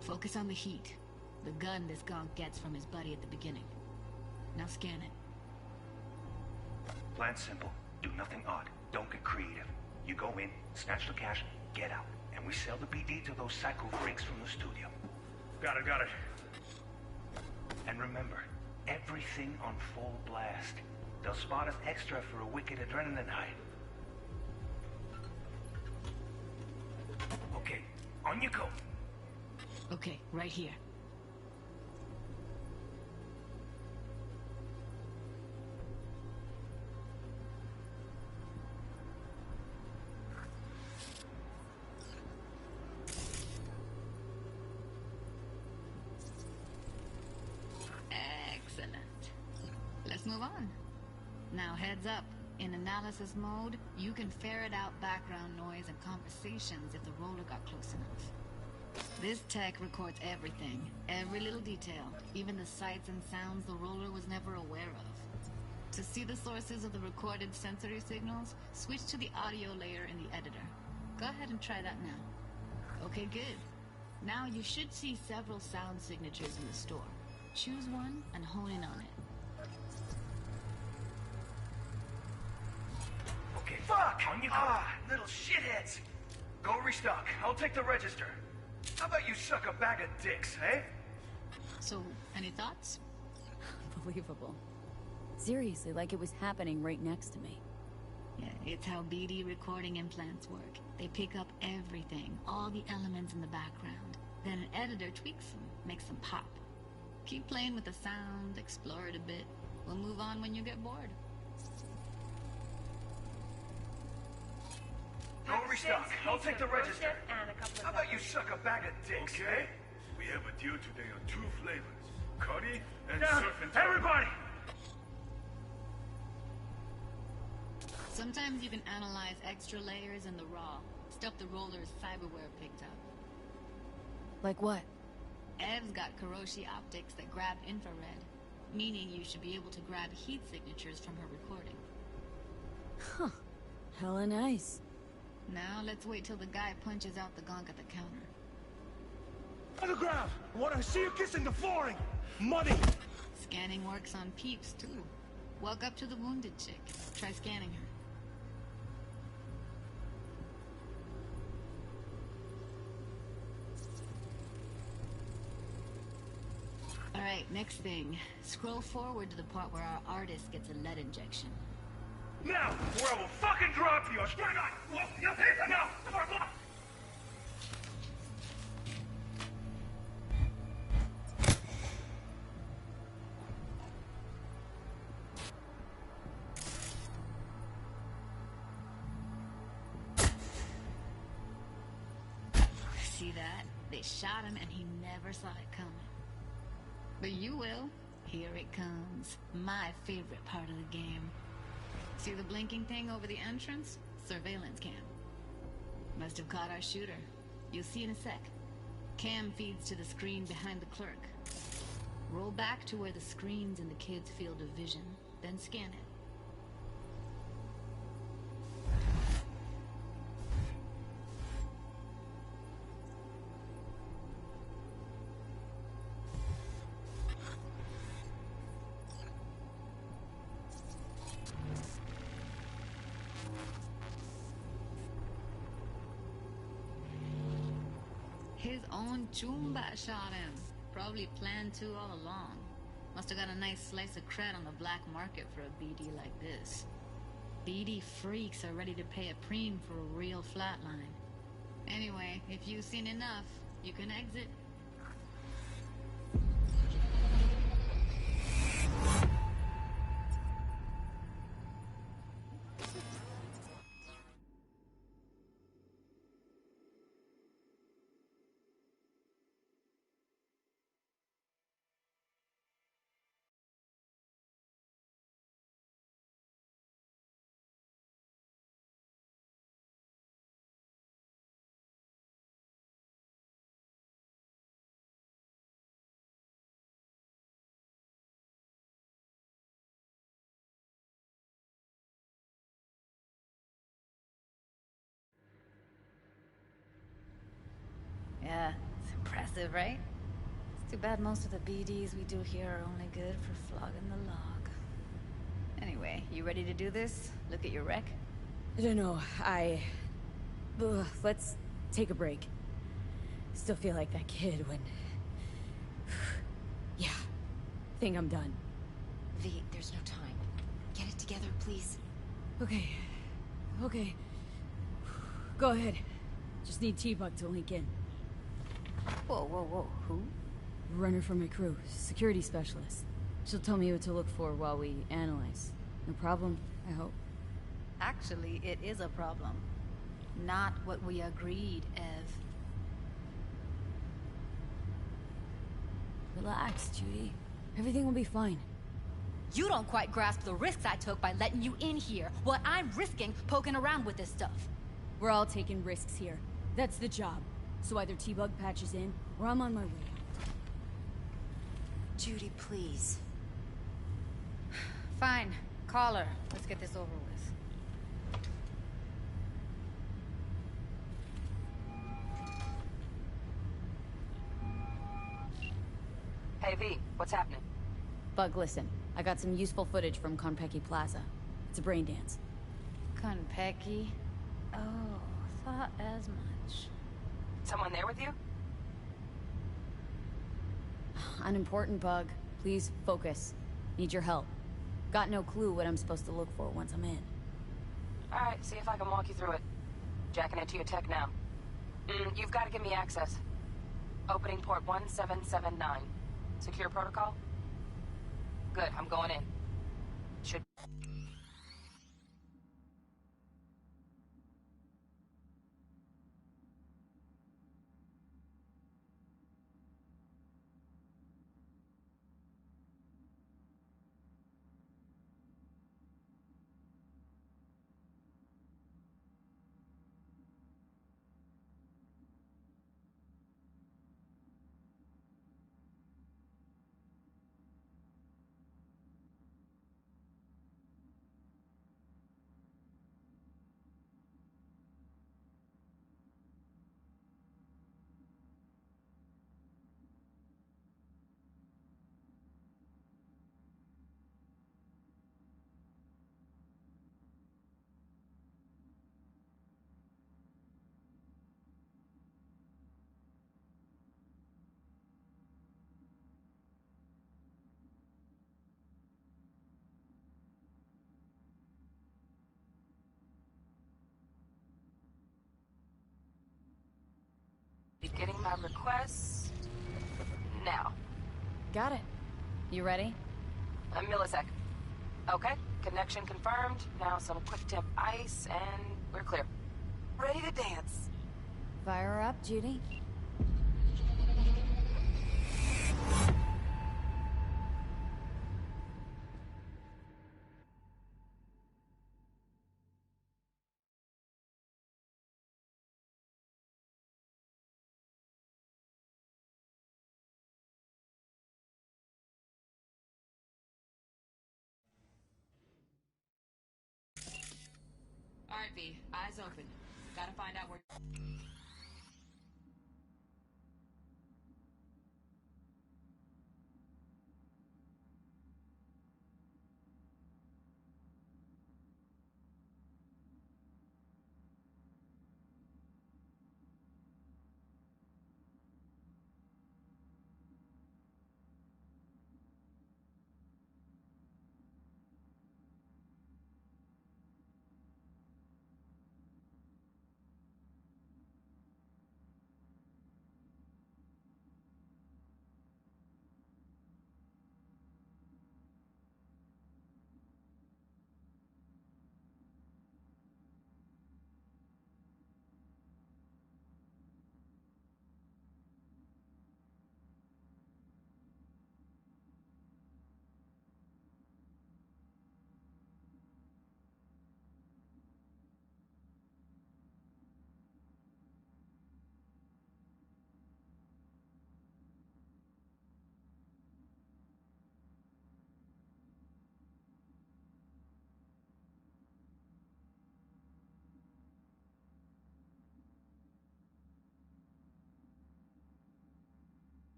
Focus on the heat, the gun this gonk gets from his buddy at the beginning. Now scan it. Plan simple. Do nothing odd. Don't get creative. You go in, snatch the cash, get out. And we sell the BD to those psycho freaks from the studio. Got it. And remember, everything on full blast. They'll spot us extra for a wicked adrenaline high. Okay, on you go. Okay, right here. Excellent. Let's move on. Now heads up. In analysis mode, you can ferret out background noise and conversations if the roller got close enough. This tech records everything, every little detail, even the sights and sounds the roller was never aware of. To see the sources of the recorded sensory signals, switch to the audio layer in the editor. Go ahead and try that now. Okay, good. Now you should see several sound signatures in the store. Choose one and hone in on it. Okay, fuck! On you go. Little shitheads. Go restock. I'll take the register. How about you suck a bag of dicks, eh? So, any thoughts? Unbelievable. Seriously, like it was happening right next to me. Yeah, it's how BD recording implants work. They pick up everything, all the elements in the background. Then an editor tweaks them, makes them pop. Keep playing with the sound, explore it a bit. We'll move on when you get bored. Go restock. I'll take the register. How about you suck a bag of dicks, Okay. eh? We have a deal today on 2 flavors. Curry and Down, surf and turtle. everybody! Sometimes you can analyze extra layers in the raw. Stuff the roller's cyberware picked up. Like what? Ev's got Kiroshi optics that grab infrared, meaning you should be able to grab heat signatures from her recording. Huh. Hella nice. Now let's wait till the guy punches out the gonk at the counter. On the ground! I want to see you kissing the flooring! Muddy! Scanning works on peeps, too. Walk up to the wounded chick. Try scanning her. Alright, next thing. Scroll forward to the part where our artist gets a lead injection. Now, or I will fucking drop you! Straight on! You take it now! See that? They shot him and he never saw it coming. But you will. Here it comes. My favorite part of the game. See the blinking thing over the entrance? Surveillance cam. Must have caught our shooter. You'll see in a sec. Cam feeds to the screen behind the clerk. Roll back to where the screen's in the kid's field of vision, then scan it. His own Chumba shot him. Probably planned to all along. Must have got a nice slice of cred on the black market for a BD like this. BD freaks are ready to pay a preem for a real flatline. Anyway, if you've seen enough, you can exit. Impressive, right? It's too bad most of the BDs we do here are only good for flogging the log. Anyway, you ready to do this? Look at your wreck? I don't know, let's take a break. Still feel like that kid when... Yeah, think I'm done. V, there's no time. Get it together, please. Okay. Go ahead. Just need T-Bug to link in. Whoa. Who? Runner from my crew, security specialist. She'll tell me what to look for while we analyze. No problem, I hope. Actually, it is a problem. Not what we agreed, Ev. Relax, Judy. Everything will be fine. You don't quite grasp the risks I took by letting you in here. What I'm risking poking around with this stuff. We're all taking risks here. That's the job. So either T-Bug patches in, or I'm on my way. Judy, please. Fine. Call her. Let's get this over with. Hey, V. What's happening? Bug, listen. I got some useful footage from Konpeki Plaza. It's a brain dance. Konpeki? Oh, thought as much. Someone there with you? Unimportant, Bug. Please, focus. Need your help. Got no clue what I'm supposed to look for once I'm in. Alright, see if I can walk you through it. Jacking into your tech now. You've got to give me access. Opening port 1779. Secure protocol? Good, I'm going in. Should... Getting my request now. Got it. You ready? A millisecond. Okay, connection confirmed. Now some quick temp ice, and we're clear. Ready to dance. Fire her up, Judy. Alright, V. Eyes open. Gotta find out where...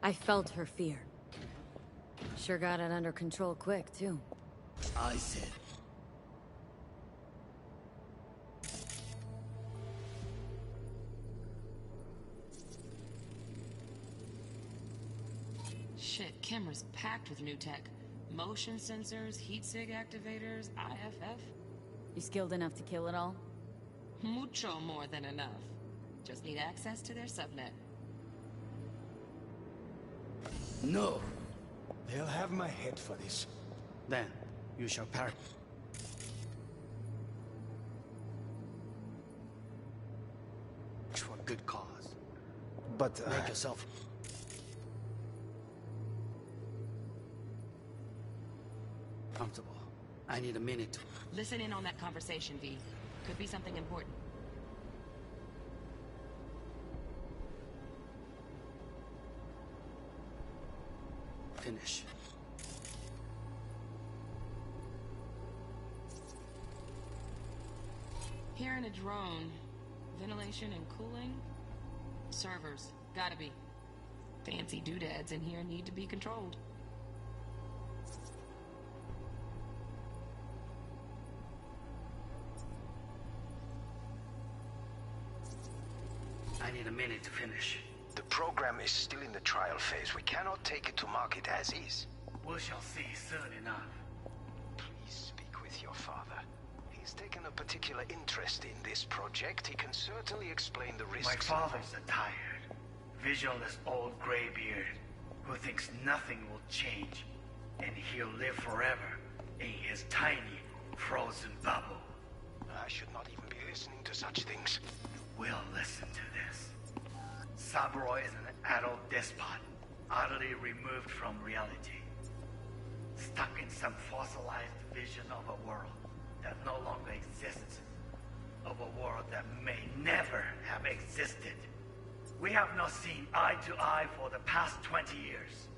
I felt her fear. Sure got it under control quick, too. I said. Shit, Kimmer's packed with new tech. Motion sensors, heat sig activators, IFF. You skilled enough to kill it all? Mucho more than enough. Just need access to their subnet. No. They'll have my head for this. Then, you shall perish. For a good cause. But, Make yourself... comfortable. I need a minute to... Listen in on that conversation, V. Could be something important. Finish. Here in a drone. Ventilation and cooling? Servers. Gotta be. Fancy doodads in here need to be controlled. I need a minute to finish. The program is still in the trial phase. We cannot take it to market as is. We shall see soon enough. Please speak with your father. He's taken a particular interest in this project. He can certainly explain the risks. My father's a tired, visionless old graybeard who thinks nothing will change, and he'll live forever in his tiny, frozen bubble. I should not even be listening to such things. We'll listen to this. Saburo is an adult despot, utterly removed from reality. Stuck in some fossilized vision of a world that no longer exists. Of a world that may never have existed. We have not seen eye to eye for the past 20 years.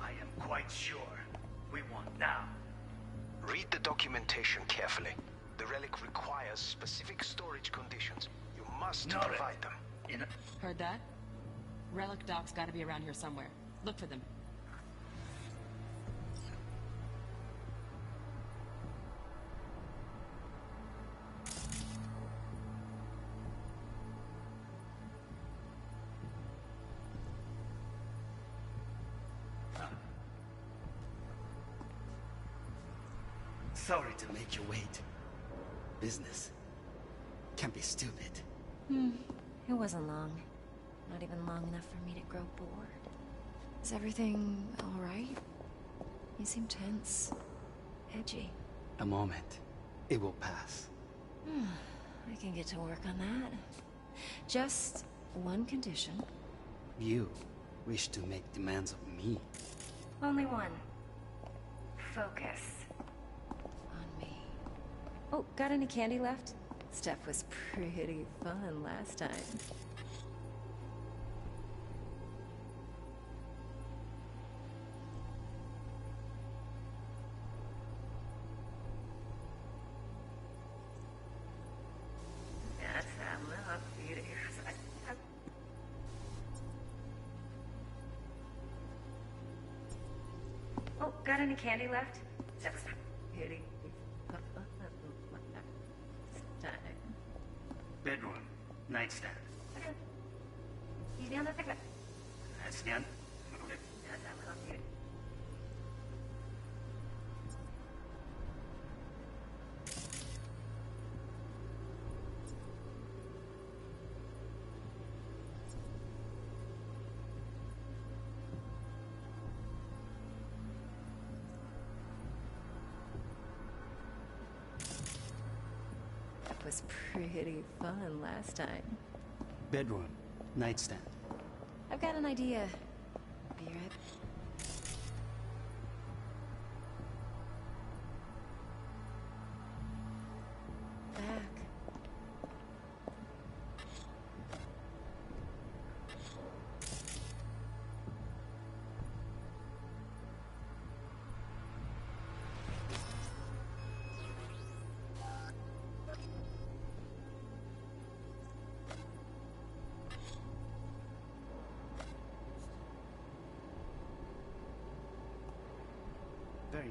I am quite sure we want now. Read the documentation carefully. The relic requires specific storage conditions. You must provide them. Heard that? Relic docs gotta be around here somewhere. Look for them. Sorry to make you wait. Business can be stupid. It wasn't long. Not even long enough for me to grow bored. Is everything alright? You seem tense. Edgy. A moment. It will pass. I can get to work on that. Just one condition. You wish to make demands of me. Only one. Focus. On me. Oh, got any candy left? Stuff was pretty fun last time. That's that love beauty. Oh, got any candy left? That was pretty time. Bedroom. Nightstand. Easy on the pickup. That's the end. That's that love beauty. Was pretty fun last time. Bedroom. Nightstand. I've got an idea. Be right back.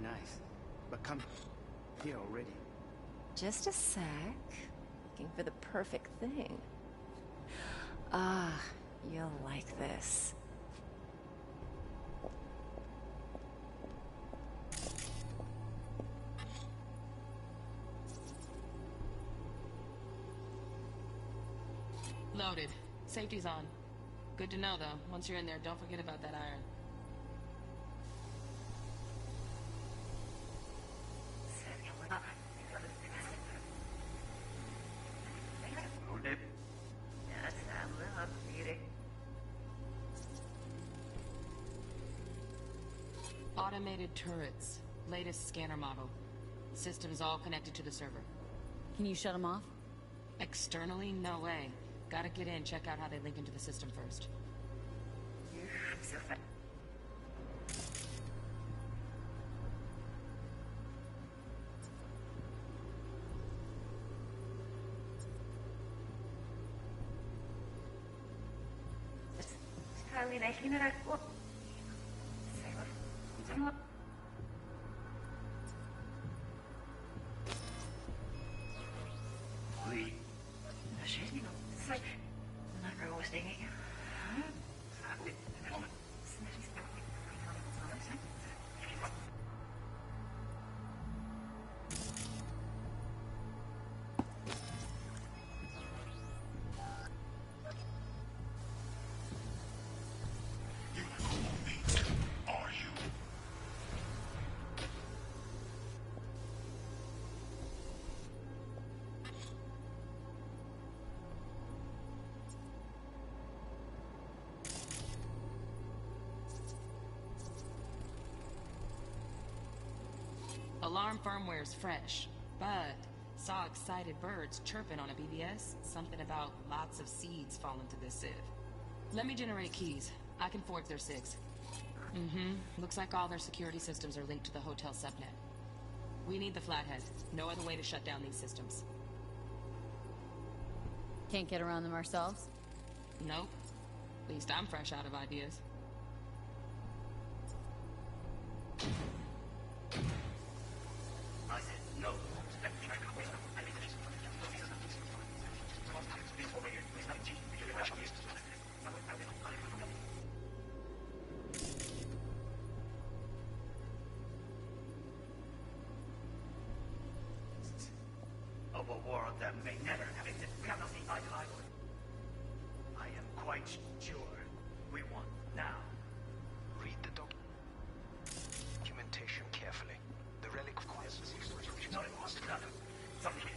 nice. But come here already. Just a sec. Looking for the perfect thing. Ah, you'll like this. Loaded. Safety's on. Good to know, though. Once you're in there, don't forget about that iron. Automated turrets. Latest scanner model. Systems all connected to the server. Can you shut them off? Externally? No way. Gotta get in, check out how they link into the system first. Alarm firmware's fresh, but saw excited birds chirping on a BBS. Something about lots of seeds falling to this sieve. Let me generate keys. I can forge their SIGs. Looks like all their security systems are linked to the hotel subnet. We need the Flathead. No other way to shut down these systems. Can't get around them ourselves? Nope. At least I'm fresh out of ideas. Of a world that may never have existed. I am quite sure we want now. Read the documentation carefully. The relic of course. No, it was nothing. Something.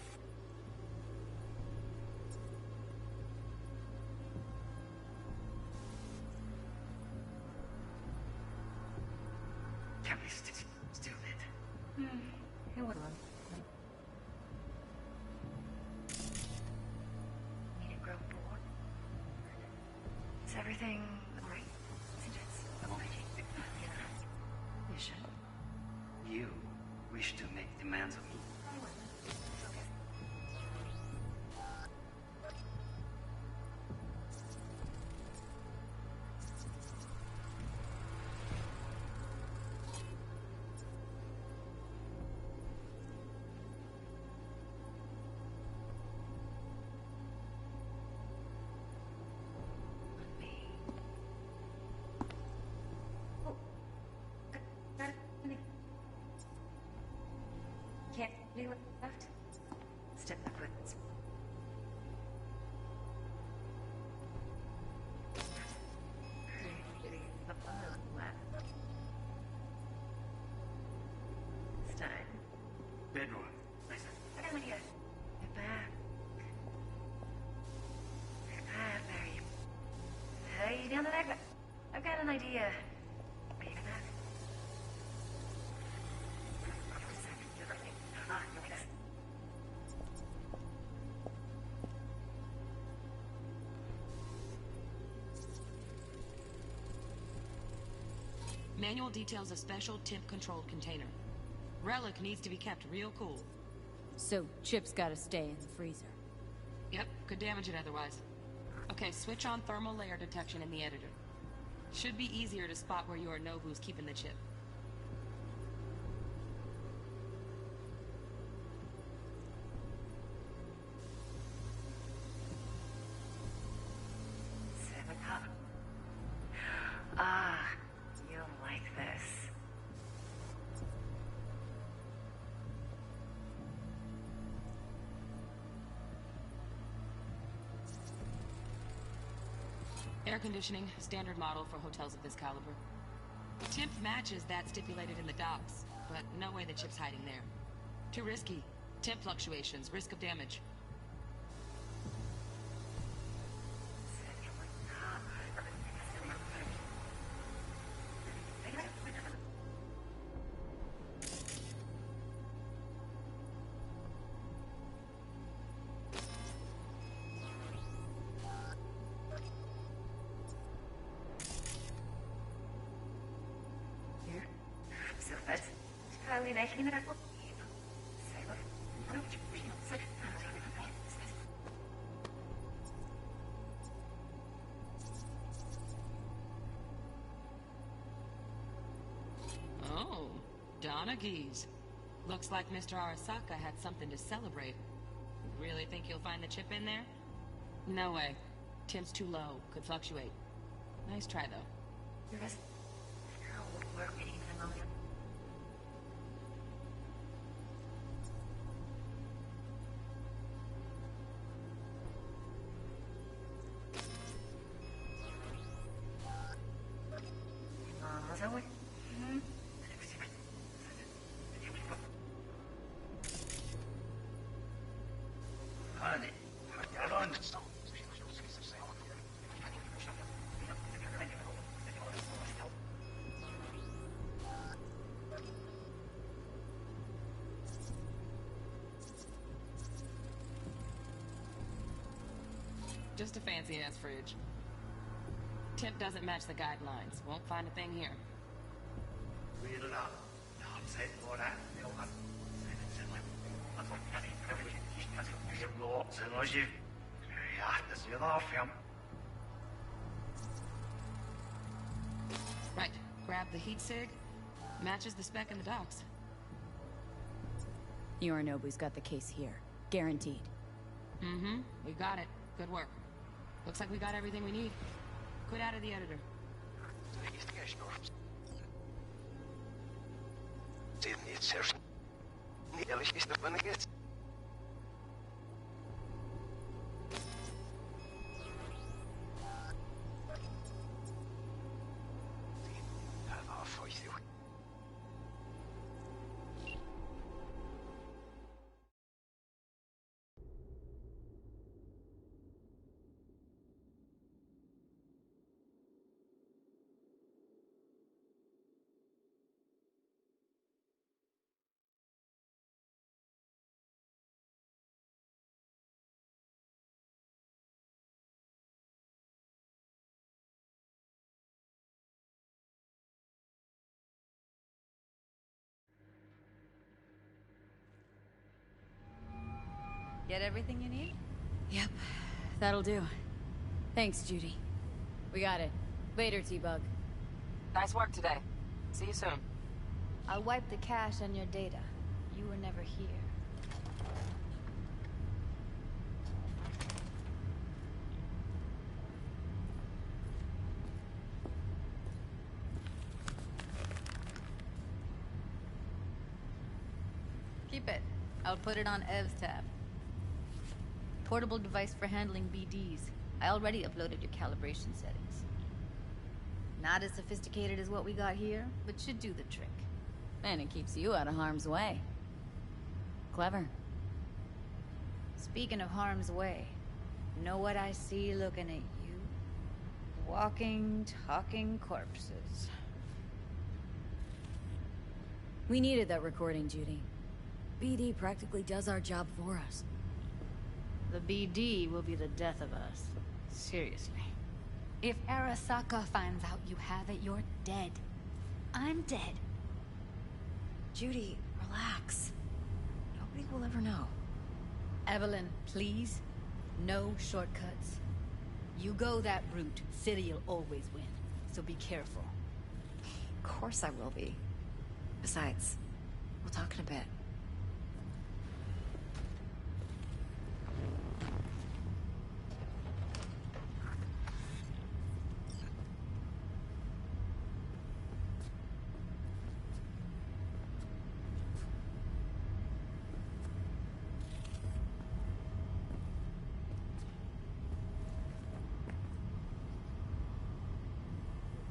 Can we still it? It would. Need to grow bored. Is everything right? You should. You wish to make demands of me. Can't do it left. Step backwards. This time. Bedroom. I got an idea. Get back. Ah, there you. Hey, down the back. I've got an idea. Are you back? Manual details a special temp-controlled container. Relic needs to be kept real cool. So, Chip's gotta stay in the freezer. Yep, could damage it otherwise. Okay, switch on thermal layer detection in the editor. Should be easier to spot where your Nobu's keeping the chip. Air conditioning, standard model for hotels of this caliber. Temp matches that stipulated in the docs, but no way the chip's hiding there. Too risky. Temp fluctuations, risk of damage. Oh, Donaghy's. Looks like Mr. Arasaka had something to celebrate. Really think you'll find the chip in there? No way. Temp's too low. Could fluctuate. Nice try, though. Just a fancy-ass fridge. Temp doesn't match the guidelines. Won't find a thing here. Right. Grab the heat sig. Matches the spec in the docs. Yorinobu's got the case here. Guaranteed. Mm-hmm. We got it. Good work. Looks like we got everything we need. Quit out of the editor. Get everything you need? Yep, that'll do. Thanks, Judy. We got it. Later, T-Bug. Nice work today. See you soon. I'll wipe the cache on your data. You were never here. Keep it. I'll put it on Ev's tab. Portable device for handling BDs. I already uploaded your calibration settings. Not as sophisticated as what we got here, but should do the trick. And it keeps you out of harm's way. Clever. Speaking of harm's way, know what I see looking at you? Walking, talking corpses. We needed that recording, Judy. BD practically does our job for us. The BD will be the death of us. Seriously. If Arasaka finds out you have it, you're dead. I'm dead. Judy, relax. Nobody will ever know. Evelyn, please. No shortcuts. You go that route, City'll always win. So be careful. Of course I will be. Besides, we'll talk in a bit.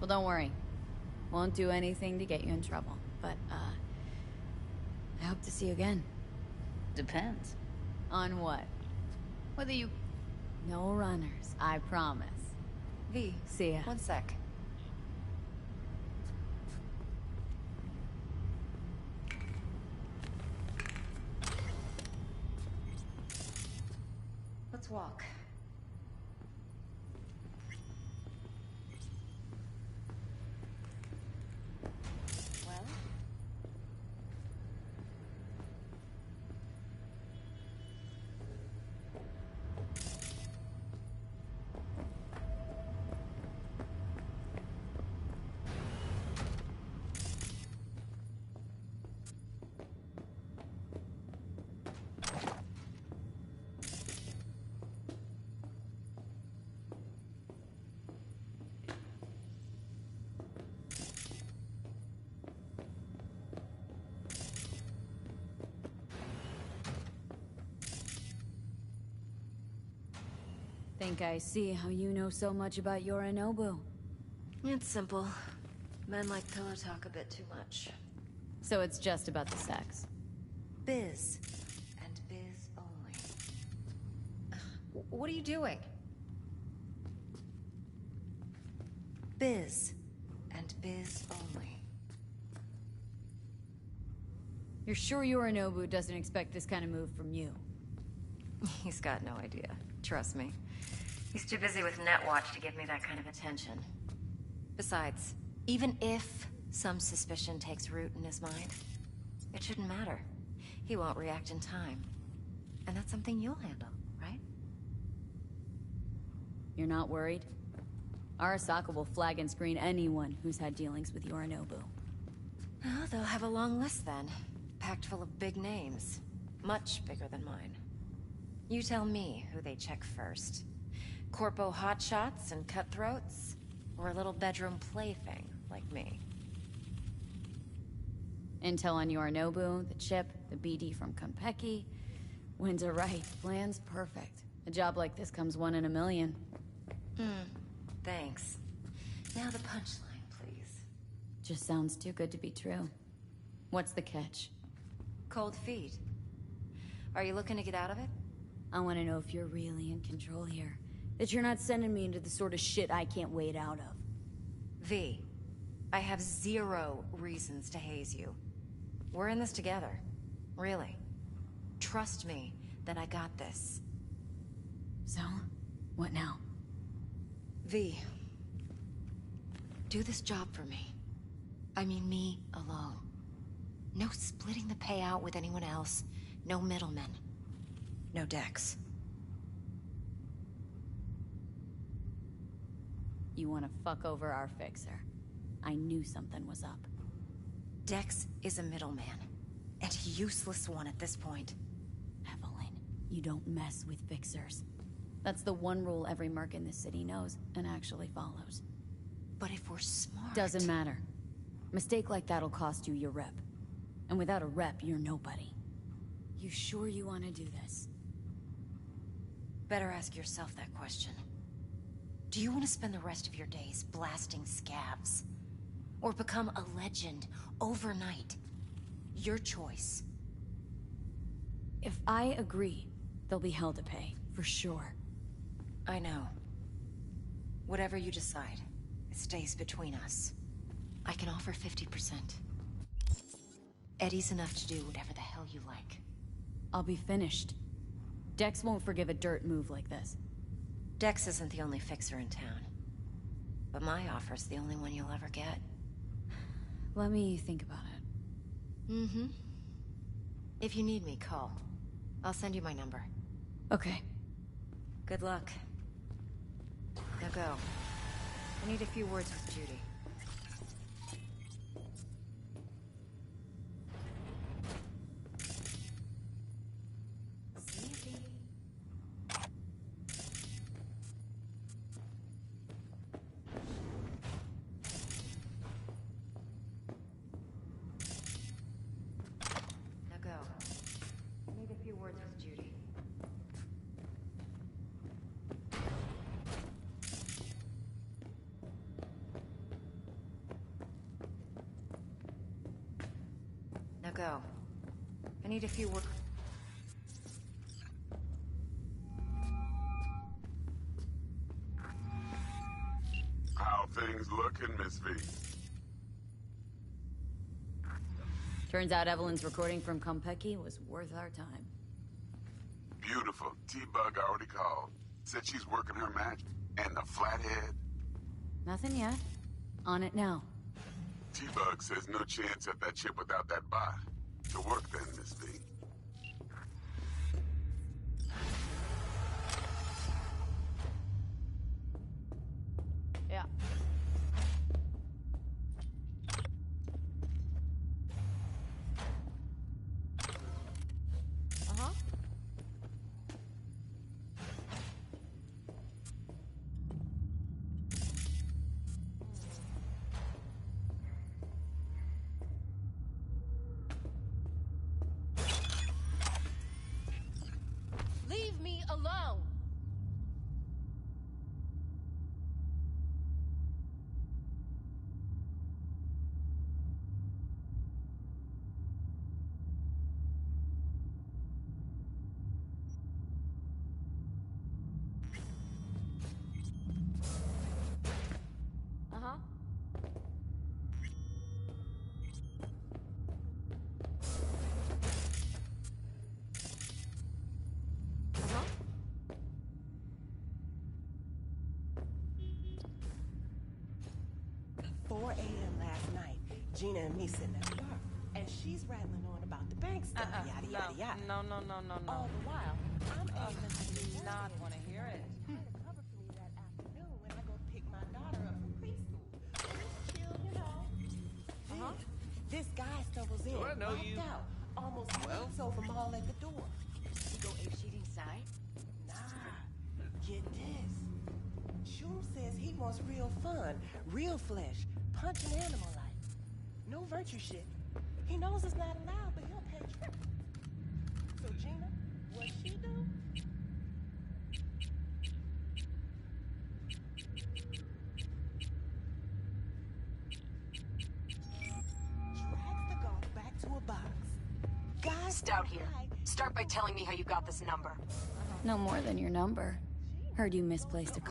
Well, don't worry. Won't do anything to get you in trouble. But, I hope to see you again. Depends. On what? Whether you... No runners, I promise. V, see ya. One sec. Let's walk. Well? Think I see how you know so much about Yorinobu. It's simple. Men like pillow talk a bit too much. So it's just about the sex. Biz. And biz only. What are you doing? Biz. And biz only. You're sure Yorinobu doesn't expect this kind of move from you? He's got no idea. Trust me. He's too busy with Netwatch to give me that kind of attention. Besides, even if some suspicion takes root in his mind, it shouldn't matter. He won't react in time. And that's something you'll handle, right? You're not worried? Arasaka will flag and screen anyone who's had dealings with Yorinobu. Oh, they'll have a long list then. Packed full of big names. Much bigger than mine. You tell me who they check first. Corpo hotshots and cutthroats? Or a little bedroom plaything like me? Intel on Yorinobu, the chip, the BD from Konpeki. Winds are right, plan's perfect. A job like this comes 1 in a million. Thanks. Now the punchline, please. Just sounds too good to be true. What's the catch? Cold feet. Are you looking to get out of it? I want to know if you're really in control here. That you're not sending me into the sort of shit I can't wade out of. V, I have 0 reasons to haze you. We're in this together. Really. Trust me that I got this. So, what now? V, do this job for me. I mean me alone. No splitting the payout with anyone else. No middlemen. No Dex. You want to fuck over our fixer. I knew something was up. Dex is a middleman. And a useless one at this point. Evelyn, you don't mess with fixers. That's the one rule every merc in this city knows and actually follows. But if we're smart... Doesn't matter. Mistake like that'll cost you your rep. And without a rep, you're nobody. You sure you want to do this? Better ask yourself that question. Do you want to spend the rest of your days blasting scabs? Or become a legend overnight? Your choice. If I agree, there'll be hell to pay, for sure. I know. Whatever you decide, it stays between us. I can offer 50%. Eddie's enough to do whatever the hell you like. I'll be finished. Dex won't forgive a dirt move like this. Dex isn't the only fixer in town. But my offer's the only one you'll ever get. Let me think about it. If you need me, call. I'll send you my number. Okay. Good luck. Now go. I need a few words with Judy. go. I need a few work... How things looking, Miss V? Turns out Evelyn's recording from Konpeki was worth our time. Beautiful. T-Bug already called. Said she's working her magic. And the flathead? Nothing yet. On it now. T-Bug says no chance at that chip without that bot. To work then, Miss V. Yeah. Uh-huh. Leave me alone! Uh-huh. Uh-huh. 4 a.m. last night, Gina and me sitting at the bar, and she's rattling on about the bank stuff, yada, yada, yada. No. All the while, I'm aiming I do not want to hear it. cover for me that afternoon when I go pick my daughter up from preschool. Just chill, you know. This guy stumbles in, Do I know knocked you? out, almost knocks over Maul at the door. You go apeshit inside? Nah, get this. Shum says he wants real fun, real flesh, punch an animal like. No virtue shit. He knows it's not allowed, but he'll pay triple. So Gina, what she do? Drags the golf back to a box. Guys, Stout here. Start by telling me how you got this number. No more than your number. Heard you misplaced a